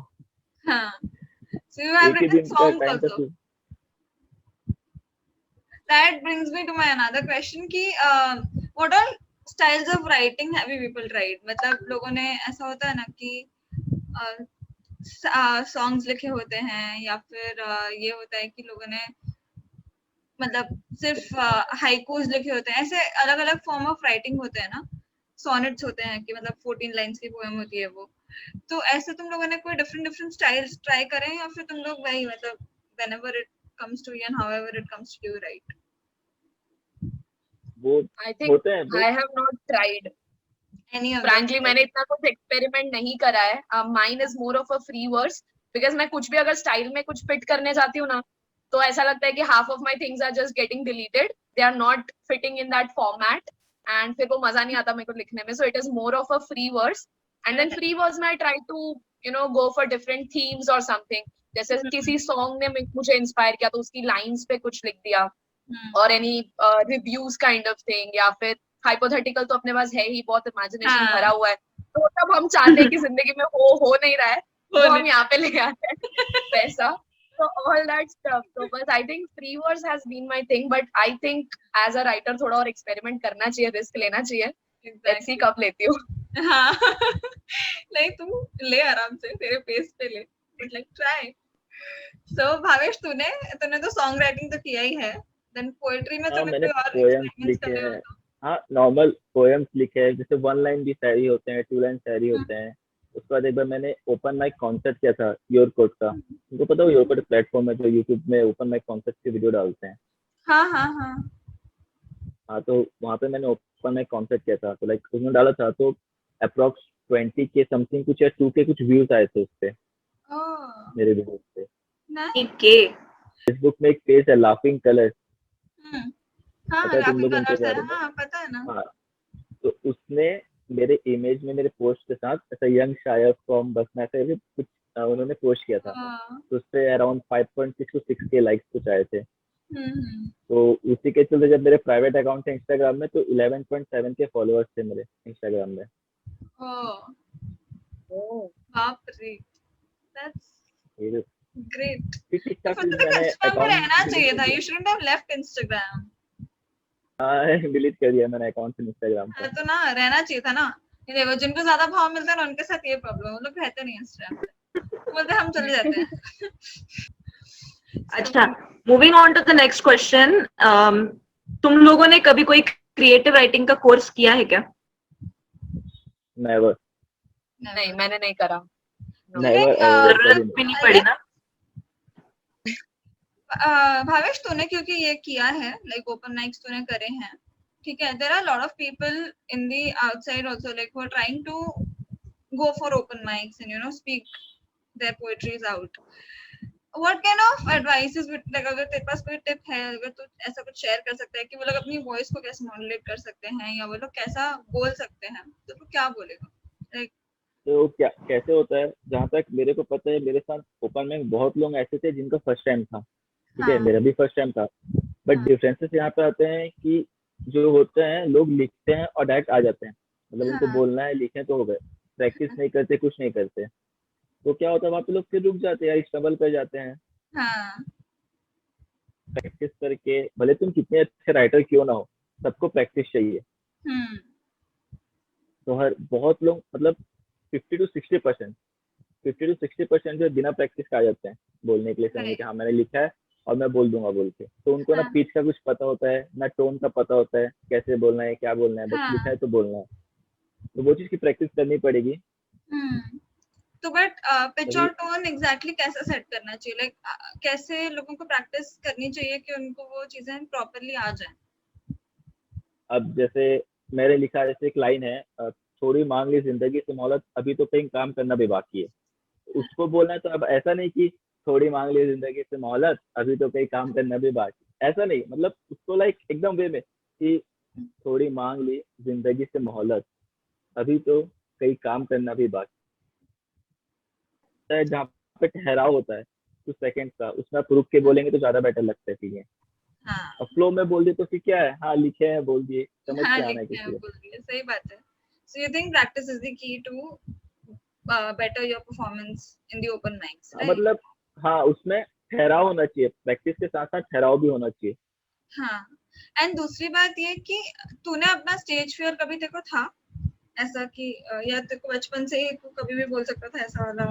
हाँ so you have एक ही written दिन का songs टाइम था। also. That brings me to my another question कि what all styles of writing have you people tried? मतलब लोगों ने ऐसा होता है ना कि सॉन्ग्स लिखे होते हैं या फिर ये होता है कि लोगों ने मतलब सिर्फ हाइकूज लिखे होते हैं। ऐसे अलग अलग फॉर्म ऑफ राइटिंग होते हैं ना। सोनेट्स होते हैं कि मतलब 14 लाइंस की पोएम होती है वो। तो ऐसे तुम लोगों ने कोई डिफरेंट स्टाइल्स ट्राई करे या फिर तुम लोग वही मतलब whenever it comes to you and however it comes to you write? वो I think होते हैं I have not tried. Any of Frankly them? मैंने इतना कुछ एक्सपेरिमेंट नहीं करा है। Mine is more of a free verse because मैं कुछ भी अगर स्टाइल में कुछ फिट करने जाती हूँ ना तो ऐसा लगता है कि half of my things are just getting deleted. They are not fitting in that format and फिर वो मजा नहीं आता मेरे को लिखने में। So it is more of a free verse and then free verse में I try to go for different themes or something. जैसे किसी सॉन्ग ने मुझे इंस्पायर किया तो उसकी लाइंस पे कुछ लिख दिया और any reviews kind of thing या फिर हाइपोथेटिकल तो अपने पास है ही, बहुत इमेजिनेशन हाँ। भरा हुआ है। तो तब हम चाहते हैं कि जिंदगी में हो नहीं रहा है तो हम यहाँ पे ले आते हैं पैसा। So all that stuff. So but I think free verse has been my thing, but I think as a writer थोड़ा और experiment करना चाहिए, risk लेना चाहिए। Let's see कब लेती हूँ। हाँ नहीं तुम ले आराम से, तेरे पेस पे ले, बट लाइक ट्राई। सो भावेश तूने तो सॉन्ग राइटिंग तो किया ही है, देन पोएट्री में हाँ तूने मैंने कोई और पोएम्स एक्सपेरिमेंट्स लिखे करने हो हैं। तो? हाँ नॉर्मल पोएम्स लिखे हैं, जैसे 1 लाइन भी शायरी होते हैं, 2 लाइन शायरी होते हैं। उसके बाद एक बार मैंने ओपन माइक कॉन्सर्ट किया था योर कोड का। तुमको पता हो योर कोड प्लेटफॉर्म है जो यूट्यूब में ओपन माइक कॉन्सर्ट की वीडियो डालते हैं। हाँ हाँ हाँ। हाँ तो वहाँ पे मैंने ओपन माइक कॉन्सर्ट किया था, तो लाइक उसमें डाला था, तो अप्रोक्स 20 के समथिंग कुछ या 2 के कुछ व्यूज आए थे उस पे, ओह मेरे वीडियो पे। नाइस। के फेसबुक में एक पेज है लाफिंग कलर, हाँ पता है तुम लाफिंग लोगों के कलर्स है, बारे में? हाँ पता है ना। हाँ तो उसने मेरे इमेज में मेरे पोस्ट के साथ ऐसा यंग शायर फ्रॉम बसना ऐसे भी कुछ उन्होंने पोस्ट किया था। हाँ, तो उस पे अराउंड 5.6 to 6 के लाइक्स कुछ आए थे। हम्म। तो उसी के चलते जब मेरे प्राइवेट अकाउंट थे इंस्टाग्राम में, तो 11.7 के फॉलोअर्स थे मेरे इंस्टाग्राम में। ओह Oh. बाप रे, दैट्स ये ग्रेट। ठीक ठीक तो ठाक फिर तुम्हें मैंने इंस्टाग्राम पे अकाउंट रहना डिलीट चाहिए कर था, दिया। You shouldn't have left Instagram. Delete कर दिया मैंने अकाउंट इंस्टाग्राम का। हाँ तो ना रहना चाहिए था ना। ये देखो जिनको ज्यादा भाव मिलता है ना उनके साथ ये प्रॉब्लम, वो लोग रहते नहीं इंस्टाग्राम पे, बोलते हम चले जाते हैं। अच्छा, moving on to the next question. तुम लोगों ने कभी कोई क्रिएटिव राइटिंग का कोर्स किया है क्या? नेवर नहीं मैंने नहीं करा। No. नेवर जरूरत भी नहीं पड़ी ना? भावेश तूने क्योंकि ये किया है, लाइक ओपन माइक्स तूने करे हैं, ठीक है, there are lot of people in the outside also like who are trying to go for open mics and speak their poetries out. What kind of advices like अगर तेरे पास कोई टिप है, अगर तू ऐसा कुछ शेयर कर सकता है कि वो लोग अपनी वॉइस को कैसे मॉड्यूलेट कर सकते हैं या वो लोग कैसा बोल सकते हैं, तो तू क्या बोलेगा? लाइक तो क्या कैसे होता है, जहाँ तक मेरे को पता है मेरे साथ ओपन में बहुत लोग ऐसे थे जिनका फर्स्ट टाइम था, ठीक है, हाँ मेरा भी फर्स्ट टाइम था। बट हाँ डिफरेंसेस यहाँ पे आते हैं कि जो होते हैं लोग लिखते हैं और डायरेक्ट आ जाते हैं, मतलब उनको हाँ बोलना है लिखे तो हो गए, प्रैक्टिस नहीं करते कुछ नहीं करते। तो क्या होता है वहाँ पे लोग फिर रुक जाते हैं या स्ट्रगल कर जाते हैं। हाँ प्रैक्टिस करके भले तुम कितने अच्छे राइटर क्यों ना हो, सबको प्रैक्टिस चाहिए। हम्म तो हर बहुत लोग मतलब 50 to 60% 50 to 60% जो बिना प्रैक्टिस का आ जाते हैं बोलने के लिए समझे राइट कि हाँ मैंने लिखा है और मैं बोल दूंगा बोल के। तो उनको ना हाँ पिच का कुछ पता होता है ना टोन का पता होता है, कैसे बोलना है क्या बोलना है, बस लिखा हाँ है तो बोलना है। तो वो चीज की प्रैक्टिस करनी पड़ेगी। हम्म। तो बट पिच तभी और टोन एग्जैक्टली कैसे सेट करना चाहिए, लाइक कैसे लोगों को प्रैक्टिस करनी चाहिए कि उनको वो चीजें प्रॉपरली आ जाए? अब जैसे मैंने लिखा, जैसे एक लाइन है, थोड़ी मांग ली जिंदगी से मोहलत, अभी तो कहीं काम करना भी बाकी है। उसको बोलना है तो अब ऐसा नहीं कि थोड़ी मांग ली जिंदगी से मोहलत, अभी तो कहीं काम करना भी बाकी, ऐसा नहीं, मतलब उसको लाइक एकदम वे में कि थोड़ी मांग ली जिंदगी से मोहलत, अभी तो कई काम करना भी बाकी है। जहाँ पे ठहराव होता है कुछ सेकंड का, उसमें आप रुक के बोलेंगे तो ज्यादा बेटर लगता है चीजें। हाँ और फ्लो में बोल दिए तो फिर क्या है, हाँ लिखे हैं बोल दिए, समझ हाँ के आना है लिखते हैं किसी को। बोल दिए, सही बात है। So you think practice is the key to better your performance in the open mics, हाँ, right? मतलब हाँ उसमें ठहराव होना चाहिए, प्रैक्टिस के साथ साथ ठहराव भी होना चाहिए। हाँ एंड दूसरी बात ये कि तूने अपना स्टेज फियर कभी तेरे को था ऐसा कि या तेरे को बचपन से ही तू कभी भी बोल सकता था, ऐसा वाला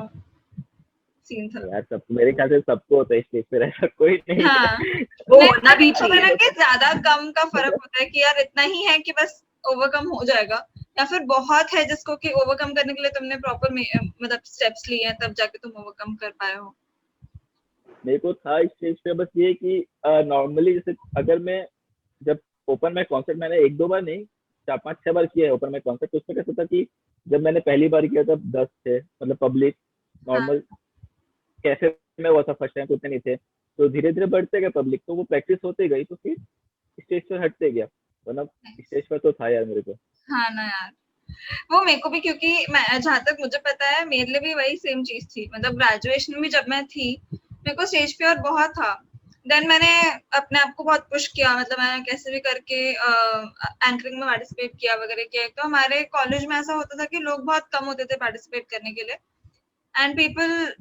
सीन था? यार सब मेरे ख्याल से सबको होता है स्टेज पे, ऐसा कोई नहीं हाँ है। वो नहीं होना भी होता है ना चाहिए। कि ज्यादा कम का फर्क होता है कि यार इतना ही है कि बस ओवरकम हो जाएगा, या फिर बहुत है जिसको कि ओवरकम करने के लिए तुमने प्रॉपर मतलब स्टेप्स लिए हैं तब जाके तुम ओवरकम कर पाए हो। मेरे को था स्टेज पे बस ये कि नॉर्मली जैसे अगर मैं जब ओपन माइक कॉन्सर्ट मैंने 1-2 बार नहीं 4-5-6 बार किया है ओपन माइक कॉन्सर्ट, तो उसमें कैसा था कि जब मैंने पहली बार किया तब 10 थे, मतलब पब्लिक हाँ नॉर्मल कैफे में हुआ था फर्स्ट टाइम, तो उतने नहीं थे। तो धीरे धीरे बढ़ते गए पब्लिक, तो वो प्रैक्टिस होते गई, तो फिर स्टेज पर हटते गया, वरना स्टेज पर तो था यार मेरे को। हाँ ना यार, वो मेरे को भी, क्योंकि मैं जहाँ तक मुझे पता है मेरे लिए भी वही सेम चीज थी, मतलब ग्रेजुएशन में जब मैं थी मेरे को स्टेज फियर बहुत था। देन मैंने अपने आप को बहुत पुश किया, मतलब मैंने कैसे भी करके एंकरिंग में पार्टिसिपेट किया वगैरह किया। तो हमारे कॉलेज में ऐसा होता था कि लोग बहुत कम होते थे पार्टिसिपेट करने के लिए, and people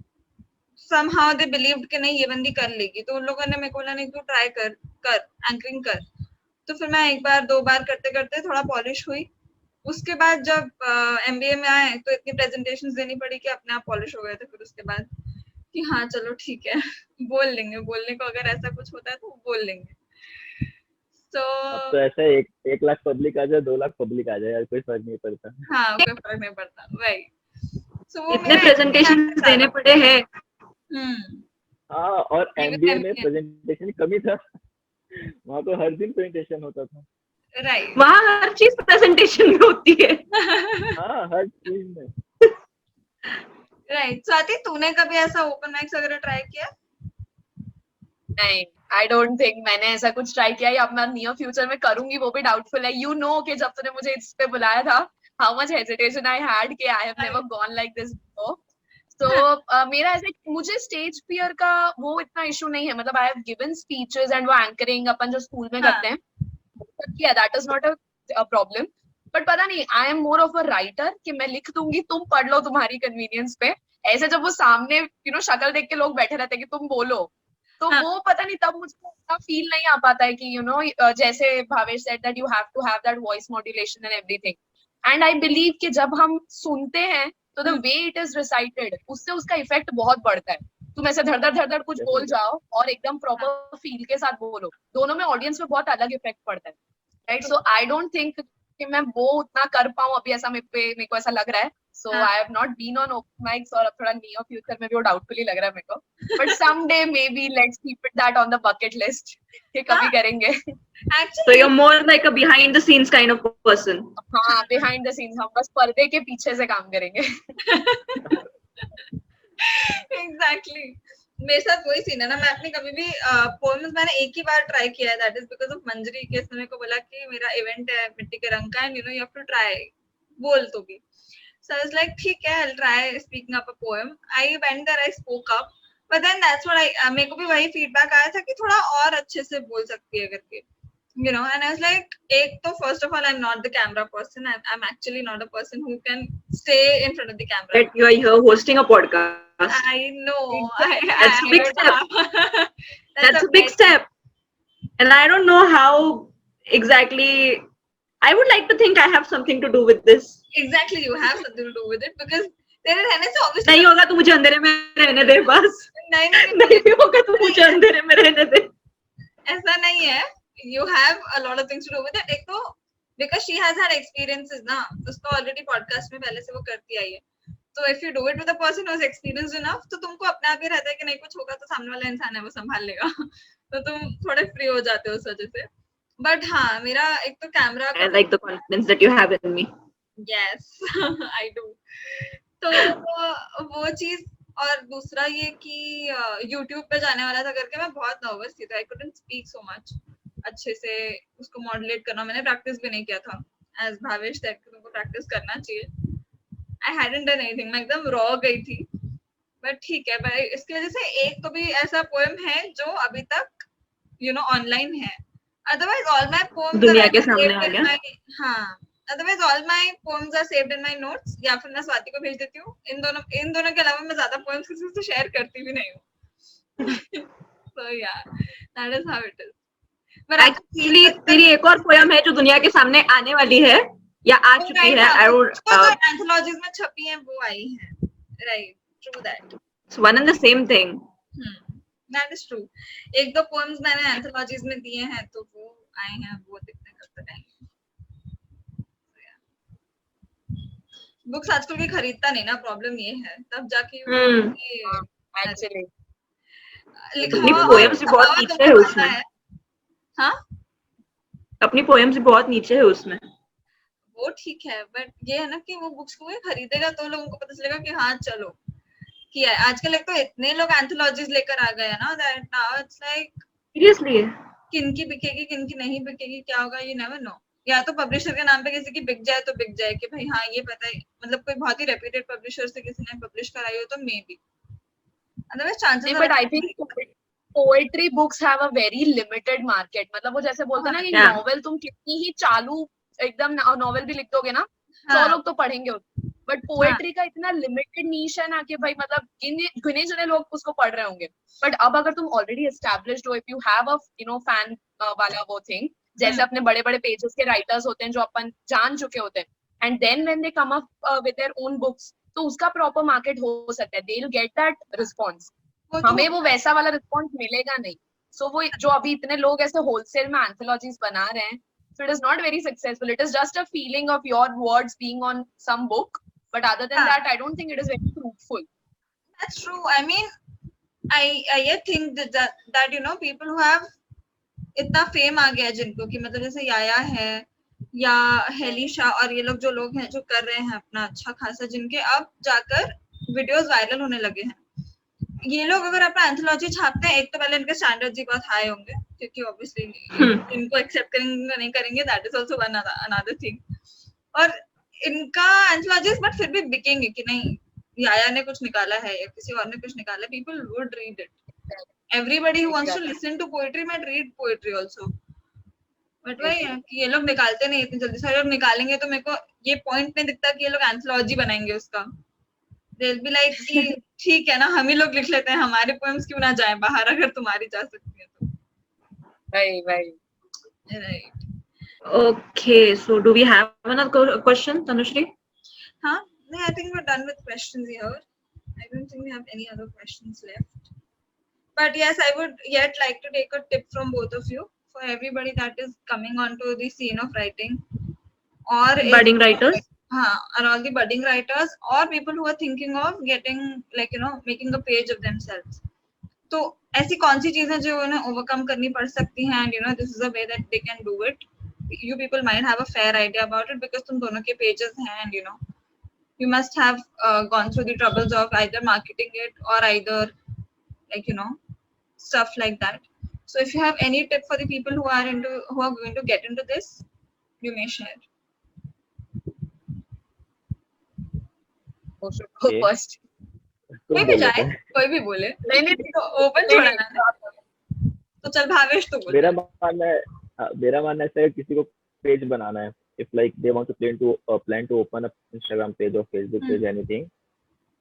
somehow they believed कि नहीं ये बंदी कर लेगी, तो उन लोगों ने मेरे को बोला नहीं तू ट्राई कर कर एंकरिंग कर। तो फिर मैं 1 बार 2 बार करते करते थोड़ा पॉलिश हुई। उसके बाद जब एमबीए में आए तो इतनी प्रेजेंटेशंस देनी पड़ी कि अपने आप पॉलिश हो गए थे। फिर उसके बाद कि हाँ चलो ठीक है बोल लेंगे, बोलने को अगर ऐसा कुछ होता है तो बोल लेंगे। So अब तो ऐसा है 1 लाख पब्लिक आ जाए 2 लाख पब्लिक आ जाए यार कोई फर्क नहीं पड़ता। हाँ कोई फर्क नहीं पड़ता वही। So वो इतने मेरा प्रेजेंटेशन देने पड़े हैं। हाँ और Even एमबीए में MBA प्रेजेंटेशन कमी था वहाँ तो हर दिन प्रेजेंटेशन होता था। राइट। वहाँ हर चीज प्रेजेंटेशन में होती है। हाँ हर चीज में। राइट। स्वाति तूने कभी ऐसा ओपन माइक्स वगैरह ट्राई किया? नहीं, आई डोंट थिंक मैंने ऐसा कुछ ट्राई किया या मैं नियर फ्यूचर में करूंगी, वो भी डाउटफुल है। यू नो कि जब तूने मुझे इस पे बुलाया था, how much hesitation I had कि I have never gone like this before. तो मेरा ऐसे मुझे स्टेज फियर का वो इतना इशू नहीं है। मतलब I have given speeches and वो एंकरिंग अपन जो स्कूल में करते हैं, किया, that is not a problem. But पता नहीं, I am more of a writer कि मैं लिख दूंगी, तुम पढ़ लो तुम्हारी कन्वीनियंस पे। ऐसे जब वो सामने शक्ल देख के लोग बैठे रहते हैं कि तुम बोलो, तो वो पता नहीं तब मुझको उतना फील नहीं आ पाता है कि जैसे Bhavesh said that you have to have that voice modulation and everything. And I believe कि जब हम सुनते हैं तो the way it is recited, उससे उसका इफेक्ट बहुत बढ़ता है। तुम ऐसे धड़ कुछ बोल जाओ और एकदम प्रॉपर फील के साथ बोलो, दोनों में ऑडियंस में बहुत अलग इफेक्ट पड़ता है, right? So I don't think कि मैं वो उतना कर पाऊं अभी, ऐसा मेरे को ऐसा लग रहा है। So I have not been on open mics, और अब थोड़ा नियर फ्यूचर में भी वो डाउटफुल ही लग रहा है मेरे को। But some day may be let's keep it that on the bucket list कि कभी करेंगे। So actually you're more like a behind the scenes kind of person. हाँ, बिहाइंड द सीन्स, हम बस पर्दे के पीछे से काम करेंगे। एग्जैक्टली मेरे साथ वही सीन है ना। मैं अपनी कभी भी पोएम्स मैंने एक ही बार ट्राई किया है, दैट इज बिकॉज ऑफ मंजरी के। इसने मेरे को बोला कि मेरा इवेंट है मिट्टी के रंग का and you have to try, बोल तो भी। सो आई वाज लाइक ठीक है, I will try speaking up a poem. I went there, I spoke up, but then that's what I मेरे को भी वही फीडबैक आया था कि थोड़ा और अच्छे से बोल सकती है करके, and I was like, ek to first of all, I'm not the camera person. I'm actually not a person who can stay in front of the camera. That you are here hosting a podcast. I know. That's a big step. That's a big very- step. And I don't know how exactly. I would like to think I have something to do with this. Exactly, you have something to do with it because तेरे रहने से obviously नहीं होगा तो मुझे अंधेरे में रहने दे बस। नहीं नहीं होगा तो मुझे अंधेरे में रहने दे। ऐसा नहीं है। You have a lot of things to do with it. एक तो because she has had experiences ना, उसको already podcast में पहले से वो करती आई है। तो if you do it with a person who is experienced enough, तो तुमको अपने आप ही रहता है कि नहीं कुछ होगा तो सामने वाला इंसान है वो संभाल लेगा। तो तुम थोड़े फ्री हो जाते हो उस वजह से। बट हाँ, मेरा एक तो camera I like the confidence that you have in me. yes I do। तो वो चीज, और दूसरा ये कि YouTube पे जाने वाला था करके मैं बहुत नर्वस थी, तो I couldn't speak so much अच्छे से। उसको मॉडुलेट करना मैंने प्रैक्टिस भी नहीं किया था, एज भावेश सेड कि तुमको प्रैक्टिस करना चाहिए। आई हैडंट डन एनीथिंग, मैं एकदम रॉ गई थी। बट ठीक है भाई, इसकी वजह से एक तो भी ऐसा पोएम है जो अभी तक ऑनलाइन है। अदरवाइज ऑल माय पोएम्स दुनिया के सामने आ गया। हाँ, otherwise all my poems are saved in my notes, या फिर मैं स्वाति को भेज देती हूँ। इन दोनों के अलावा मैं ज्यादा पोएम्स किसी से शेयर करती भी नहीं हूँ। सो या that is how it is. Actually, तेरी एक और पोयम है जो दुनिया के सामने आने वाली है या आ चुकी है। I would. एंथोलॉजीज में छपी हैं वो आई हैं, right? True that. It's one and the same thing. That is true. एक दो पोएम्स मैंने एंथोलॉजीज में दिए हैं तो वो आए हैं, वो दिखने करते टाइम। बुक्स आजकल कोई खरीदता नहीं ना, प्रॉब्लम ये है। तब जाके एक्चुअली अपनी पोएम्स भी बहुत नीचे है उसमें। हाँ, अपनी पोएम्स भी बहुत नीचे है उसमें। वो ठीक है, बट ये है ना कि वो बुक्स को कोई खरीदेगा तो लोगों को पता चलेगा कि हाँ चलो किया है। आजकल एक तो इतने लोग एंथोलॉजीज लेकर आ गए हैं ना, that now it's like seriously किनकी बिकेगी किनकी नहीं बिकेगी क्या होगा, यू नेवर नो। या तो पब्लिशर के नाम पे किसी की बिक जाए तो बिक जाए कि भाई हाँ ये पता है, मतलब कोई बहुत ही रेप्यूटेड पब्लिशर से किसी ने पब्लिश कराई हो तो may be, otherwise chances. But I think poetry books have a very limited market. मतलब वो जैसे बोलते हैं ना कि Yeah. नॉवेल तुम कितनी ही चालू एकदम नॉवेल भी लिख दोगे ना, 100 लोग तो पढ़ेंगे उसको। बट पोएट्री का इतना लिमिटेड नीश है ना कि भाई मतलब गिने चुने लोग उसको पढ़ रहे होंगे। बट अब अगर तुम ऑलरेडी एस्टैब्लिश्ड हो, if you have a fan वाला वो थिंग, जैसे अपने बड़े बड़े पेजेस के राइटर्स होते हैं जो अपन जान चुके होते हैं, and then when they come up with their own books, तो उसका प्रॉपर मार्केट हो सकता है। They will get that response. हमें वो वैसा वाला रिस्पॉन्स मिलेगा नहीं। So वो जो अभी इतने लोग ऐसे होलसेल में एंथोलॉजीज बना रहे हैं, so it is not very successful. It is just a feeling of your words being on some book, but other than that, I don't think it is very fruitful. That's true. I mean, I yet think that you know people who have इतना फेम आ गया है जिनको कि मतलब जैसे याया है या हेलिशा और ये लोग जो लोग हैं जो कर रहे हैं अपना अच्छा खासा, जिनके अब जाकर वीडियोस वायरल होने लगे हैं, ये लोग अगर अपना एंथोलॉजी छापते हैं, एक तो पहले इनके स्टैंडर्ड्स ही बहुत हाई होंगे क्योंकि ऑब्वियसली इनको एक्सेप्ट करेंगे नहीं करेंगे, that is also one another thing. और इनका एंथोलॉजीज बट फिर भी बिकेंगे कि नहीं याया ने कुछ निकाला है या किसी और ने कुछ निकाला है, people would read it. Everybody who wants to listen to poetry might read poetry also, but वही है कि ये लोग निकालते नहीं इतनी जल्दी से। ये लोग निकालेंगे तो मेरे को ये पॉइंट नहीं दिखता कि ये लोग एंथोलॉजी बनाएंगे उसका। they'll be like कि ठीक है ना, हम ही लोग लिख लेते हैं, हमारे पोएम्स क्यों ना जाए बाहर अगर तुम्हारी जा सकती है तो। Right. Okay, so do we have another question, Tanushree? हाँ, I think we're done with questions here. I don't think we have any other questions left. But yes, I would yet like to take a tip from both of you for everybody that is coming onto the scene of writing or Budding writers? or all the budding writers or people who are thinking of getting like you know making a page of themselves. तो ऐसी कौन सी चीजें जो उन्हें ओवरकम करनी पड़ सकती हैं, and you know this is a way that they can do it. You people might have a fair idea about it because तुम दोनों के pages हैं, and you know you must have gone through the troubles of either marketing it or either like you know stuff like that. So if you have any tip for the people who are going to get into this, you may share. Who should go first? कोई भी जाए, कोई भी बोले, नहीं तो ओपन छोड़ा ना। तो चल भावेश तो बोल। मेरा मानना है किसी को पेज बनाना है, if like they want to plan to open up Instagram page or Facebook page anything,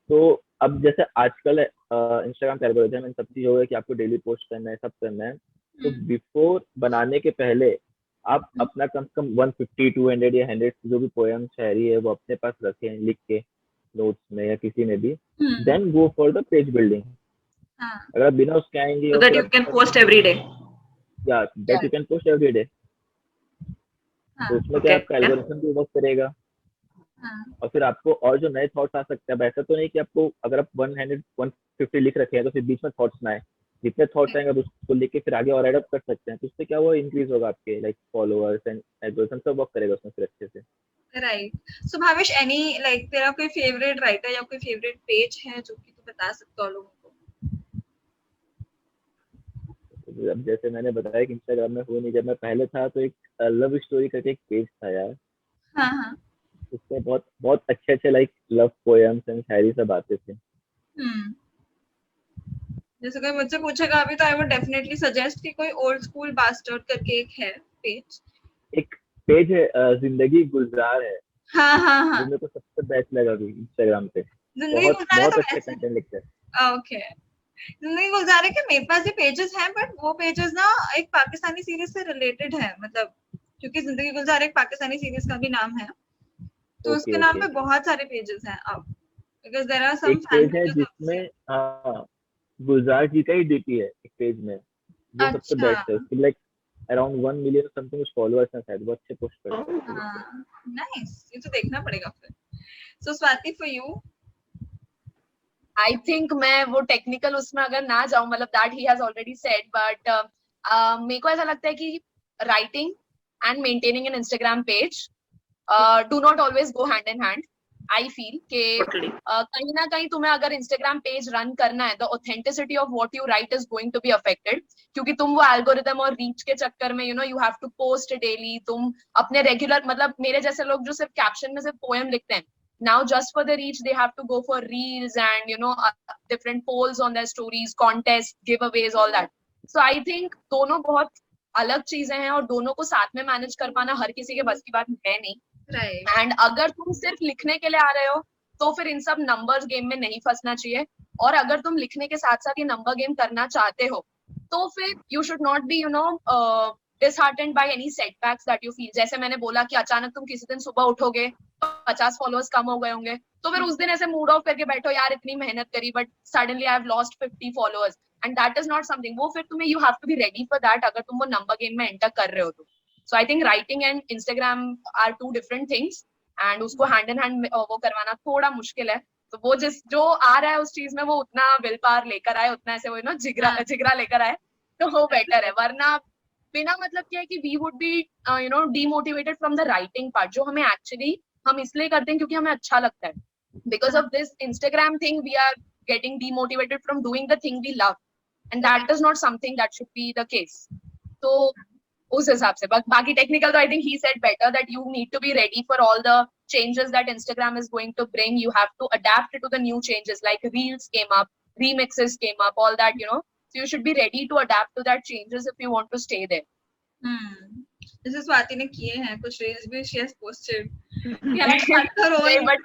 तो अब जैसे आजकल इंस्टाग्राम का एल्गोरिथम इन सब चीज हो गया कि आपको डेली पोस्ट करना है, सब करना है, तो बिफोर बनाने के पहले आप अपना कम से कम 150 200 या 100 जो भी पोएम शायरी है वो अपने पास रखें लिख के नोट्स में या किसी में भी, then go for the page building. अगर आप बिना उसके आएंगे so that you can post every day. या that you can post every day, तो उसमें क्या आपका एल्गोरिथम भी वर्क करेगा और फिर आपको और जो नए थॉट्स आ सकते हैं। ऐसा तो नहीं कि आपको अगर आप 150 लिख रखे हैं तो फिर बीच में थॉट्स ना आए, जितने थॉट्स आएंगे उसको लिख के फिर आगे और एडअप कर सकते हैं, तो उससे क्या हुआ इंक्रीज होगा आपके लाइक फॉलोअर्स एंड एल्गोरिथम सब वर्क करेगा उसमें फिर अच्छे से। राइट। सो भावेश एनी लाइक तेरा कोई फेवरेट राइटर या कोई फेवरेट पेज है जो कि तू बता सकता हो लोगों को? अब जैसे मैंने बताया कि इंस्टाग्राम में हुआ नहीं, जब मैं पहले था तो एक लव स्टोरी करके एक पेज था यार, हाँ उसमें बहुत अच्छे लाइक लव पोएम्स एंड शायरी सब आते थे। जैसे कोई मुझसे पूछेगा अभी तो आई वुड डेफिनेटली सजेस्ट कि कोई ओल्ड स्कूल बास्टर्ड करके एक है पेज, एक पेज है जिंदगी गुलजार है। हाँ मेरे को सबसे बेस्ट लगा अभी इंस्टाग्राम पे, जिंदगी गुलजार बहुत अच्छे कंटेंट लिखते हैं। ओके, जिंदगी गुलजार के मेरे पास भी पेजेस हैं, बट वो पेजेस ना एक पाकिस्तानी सीरीज से रिलेटेड है, मतलब क्योंकि जिंदगी गुलजार एक पाकिस्तानी सीरीज का भी नाम है, तो उसके नाम पे बहुत सारे पेजेस हैं अब, because there are some page है जिसमें गुलजार जी का ही डीपी है एक पेज में, वो सबसे बेस्ट है। उसके like around 1 million something followers हैं शायद, वो अच्छे पोस्ट करते हैं। नाइस, ये तो देखना पड़ेगा फिर। So Swati for you? I think मैं वो टेक्निकल उसमें अगर ना जाऊं, मतलब that he has already said, but मेरे को ऐसा लगता है कि writing and maintaining an Instagram page do not always go hand in hand. I feel कि कहीं ना कहीं तुम्हें अगर इंस्टाग्राम पेज रन करना है, the authenticity of what you write is going to be affected, क्योंकि तुम वो एल्गोरिथम और रीच के चक्कर में you have to post daily. तुम अपने रेगुलर, मतलब मेरे जैसे लोग जो सिर्फ कैप्शन में सिर्फ पोएम लिखते हैं, now just for the reach they have to go for reels and different polls on their stories, contests, giveaways, all that. So I think दोनों बहुत अलग चीजें हैं और दोनों को साथ में मैनेज कर पाना हर किसी के बस की बात है नहीं। एंड अगर तुम सिर्फ लिखने के लिए आ रहे हो तो फिर इन सब नंबर्स गेम में नहीं फंसना चाहिए, और अगर तुम लिखने के साथ साथ ये नंबर गेम करना चाहते हो तो फिर you should not be disheartened by any setbacks that you feel. जैसे मैंने बोला कि अचानक तुम किसी दिन सुबह उठोगे 50 फॉलोअर्स कम हो गए होंगे, तो फिर उस दिन ऐसे मूड ऑफ करके बैठो यार इतनी मेहनत करी but suddenly I have lost 50 followers and that is not something वो फिर तुम्हें you have to be ready for that अगर तुम वो नंबर गेम में एंटर कर रहे हो तो so I think writing and Instagram are two different things and उसको हैंड इन हैंड वो करवाना थोड़ा मुश्किल है तो वो जो आ रहा है उस चीज में वो उतना विल पावर लेकर आए उतना ऐसे वो जिगरा लेकर आए तो वो बेटर है वरना बिना मतलब क्या है कि we would be demotivated from the writing part जो हमें एक्चुअली हम इसलिए करते हैं क्योंकि हमें अच्छा लगता है because of this Instagram thing we are getting demotivated from doing the thing we love and that is not something that should be the case so उस हिसाब से बाकी टेक्निकल तो I think he said better that you need to be ready for all the changes that Instagram is going to bring you have to adapt to the new changes like reels came up remixes came up all that so you should be ready to adapt to that changes if you want to stay there जैसे स्वाति ने किए हैं कुछ रील्स भी she has posted but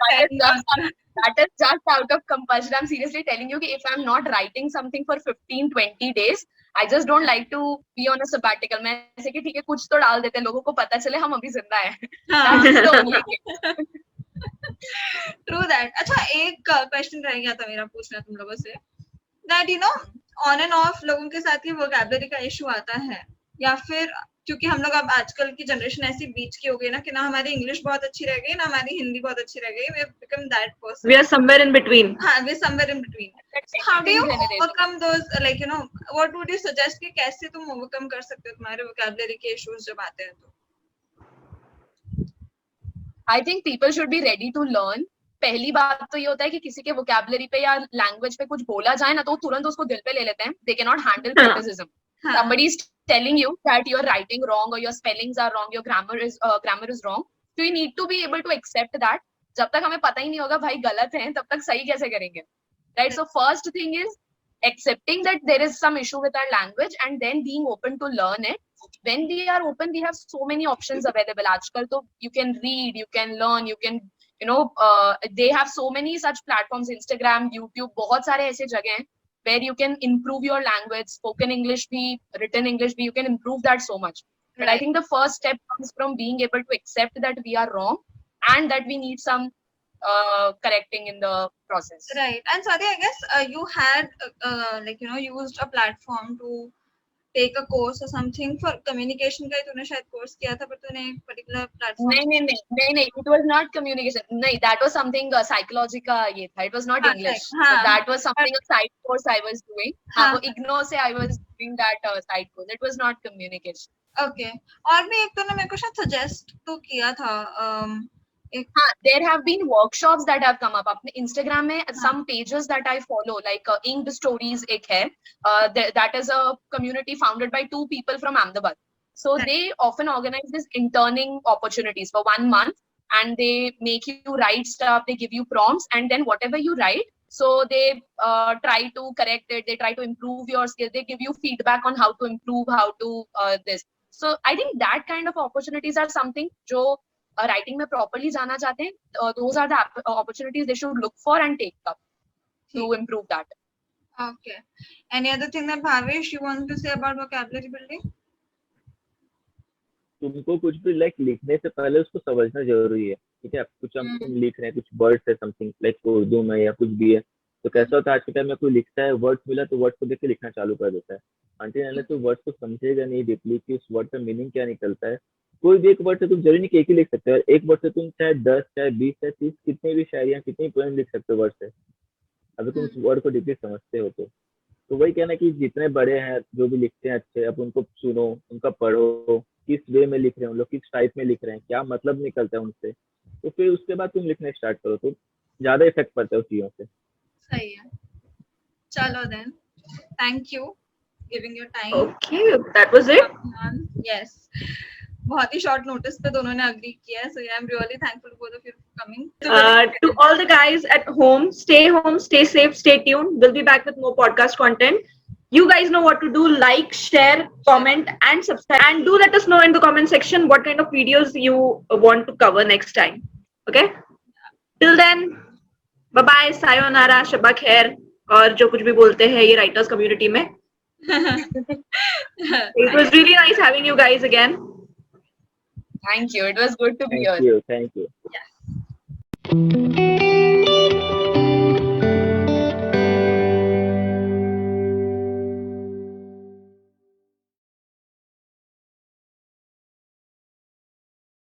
that is just out of compulsion. I'm seriously telling you कि if I'm not writing something for 15-20 days, I just don't like to be on a sabbatical. मैं ऐसे कि ठीक है कुछ तो डाल देते हैं लोगों को पता चले हम अभी जिंदा हैं. That is the only thing. True that. अच्छा एक क्वेश्चन रह गया था मेरा पूछना तुम लोगों से that on and off लोगों के साथ ये vocabulary का इशू आता है या फिर क्योंकि हम लोग अब आजकल की जनरेशन ऐसी बीच की हो गई ना कि ना हमारी इंग्लिश बहुत अच्छी रह गई ना हमारी हिंदी बहुत अच्छी रह गई we have become that person We are somewhere in between. हाँ we are somewhere in between so how do you overcome those like what would you suggest कि कैसे तुम overcome कर सकते हो तुम्हारे vocabulary के issues जब आते हैं तो I think people should be ready to learn. पहली बात तो ये होता है कि किसी के vocabulary पे या language पे कुछ बोला जाए ना तो तुरंत उसको दिल पे ले लेते हैं. They cannot handle criticism. Somebody is telling you that you're writing wrong or your spellings are wrong, your grammar is wrong. So you need to be able to accept that. जब तक हमें पता ही नहीं होगा भाई गलत है तब तक सही कैसे करेंगे? Right? So first thing is accepting that there is some issue with our language and then being open to learn it. When we are open, we have so many options available. आजकल तो you can read, you can learn, you can they have so many such platforms, Instagram, YouTube, बहुत सारे ऐसे जगह हैं where you can improve your language, spoken English bhi, written English bhi, you can improve that so much. But I think the first step comes from being able to accept that we are wrong and that we need some correcting in the process. Right. And Swati, I guess you had used a platform to take a course or something for communication का ही तूने शायद कोर्स किया था पर तूने एक particular platform नहीं it was not communication नहीं that was something psychology का ये था it was not English so that was something a side course I was doing वो IGNOU से I was doing that side course it was not communication okay और भी एक तूने मेरे को शायद suggest तो किया था there have been workshops that have come up अपने Instagram में some pages that I follow like Inked Stories एक है that is a community founded by 2 people from Ahmedabad so they often organize this interning opportunities for 1 month and they make you write stuff they give you prompts and then whatever you write so they try to correct it they try to improve your skills they give you feedback on how to improve how to this so I think that kind of opportunities are something जो writing में properly जाना चाहते हैं those are the opportunities they should look for and take up to improve that. Okay. Any other thing that Bhavesh you want to say about vocabulary building? तुमको कुछ भी लिखने से पहले उसको समझना जरूरी है ठीक है कुछ हम लिख रहे हैं कुछ वर्ड्स है समथिंग लाइक उर्दू में या कुछ भी है तो कैसा होता है आज के टाइम में कोई लिखता है वर्ड्स मिला तो वर्ड्स को देख के लिखना चालू कर देता है अंटिल तो वर्ड्स को समझेगा नहीं डीपली कि उस वर्ड का मीनिंग क्या निकलता है कोई भी एक वर्ड से तुम जरूरी नहीं कि एक ही लिख सकते हो एक वर्ड से तुम चाहे 10 चाहे 20 चाहे 30 कितनी भी शायरियां कितनी पोएम लिख सकते हो वर्ड से अगर तुम उस वर्ड को डीपली समझते हो तो वही कहना कि जितने बड़े हैं जो भी लिखते हैं अच्छे अब उनको सुनो उनका पढ़ो किस वे में लिख रहे हैं लोग किस टाइप में लिख रहे हैं क्या मतलब निकलता है उनसे तो फिर उसके बाद तुम लिखना स्टार्ट करो तो ज्यादा इफेक्ट पड़ता है उस चीजों से सही है चलो then thank you giving your time Okay, that was it. Yes. बहुत ही शॉर्ट नोटिस पे दोनों ने अग्री किया है so I am really thankful for both of you for coming To all the guys at home, stay safe, stay tuned. We'll be back with more podcast content. You guys know what to do. Like, share, comment, and subscribe. And do let us know in the comment section what kind of videos you want to cover next time. Okay? Till then, bye-bye, sayonara, shabba khair, और जो कुछ भी बोलते हैं ये writers community में. It was really nice having you guys again. Thank you. It was good to be here. Thank you. Yes.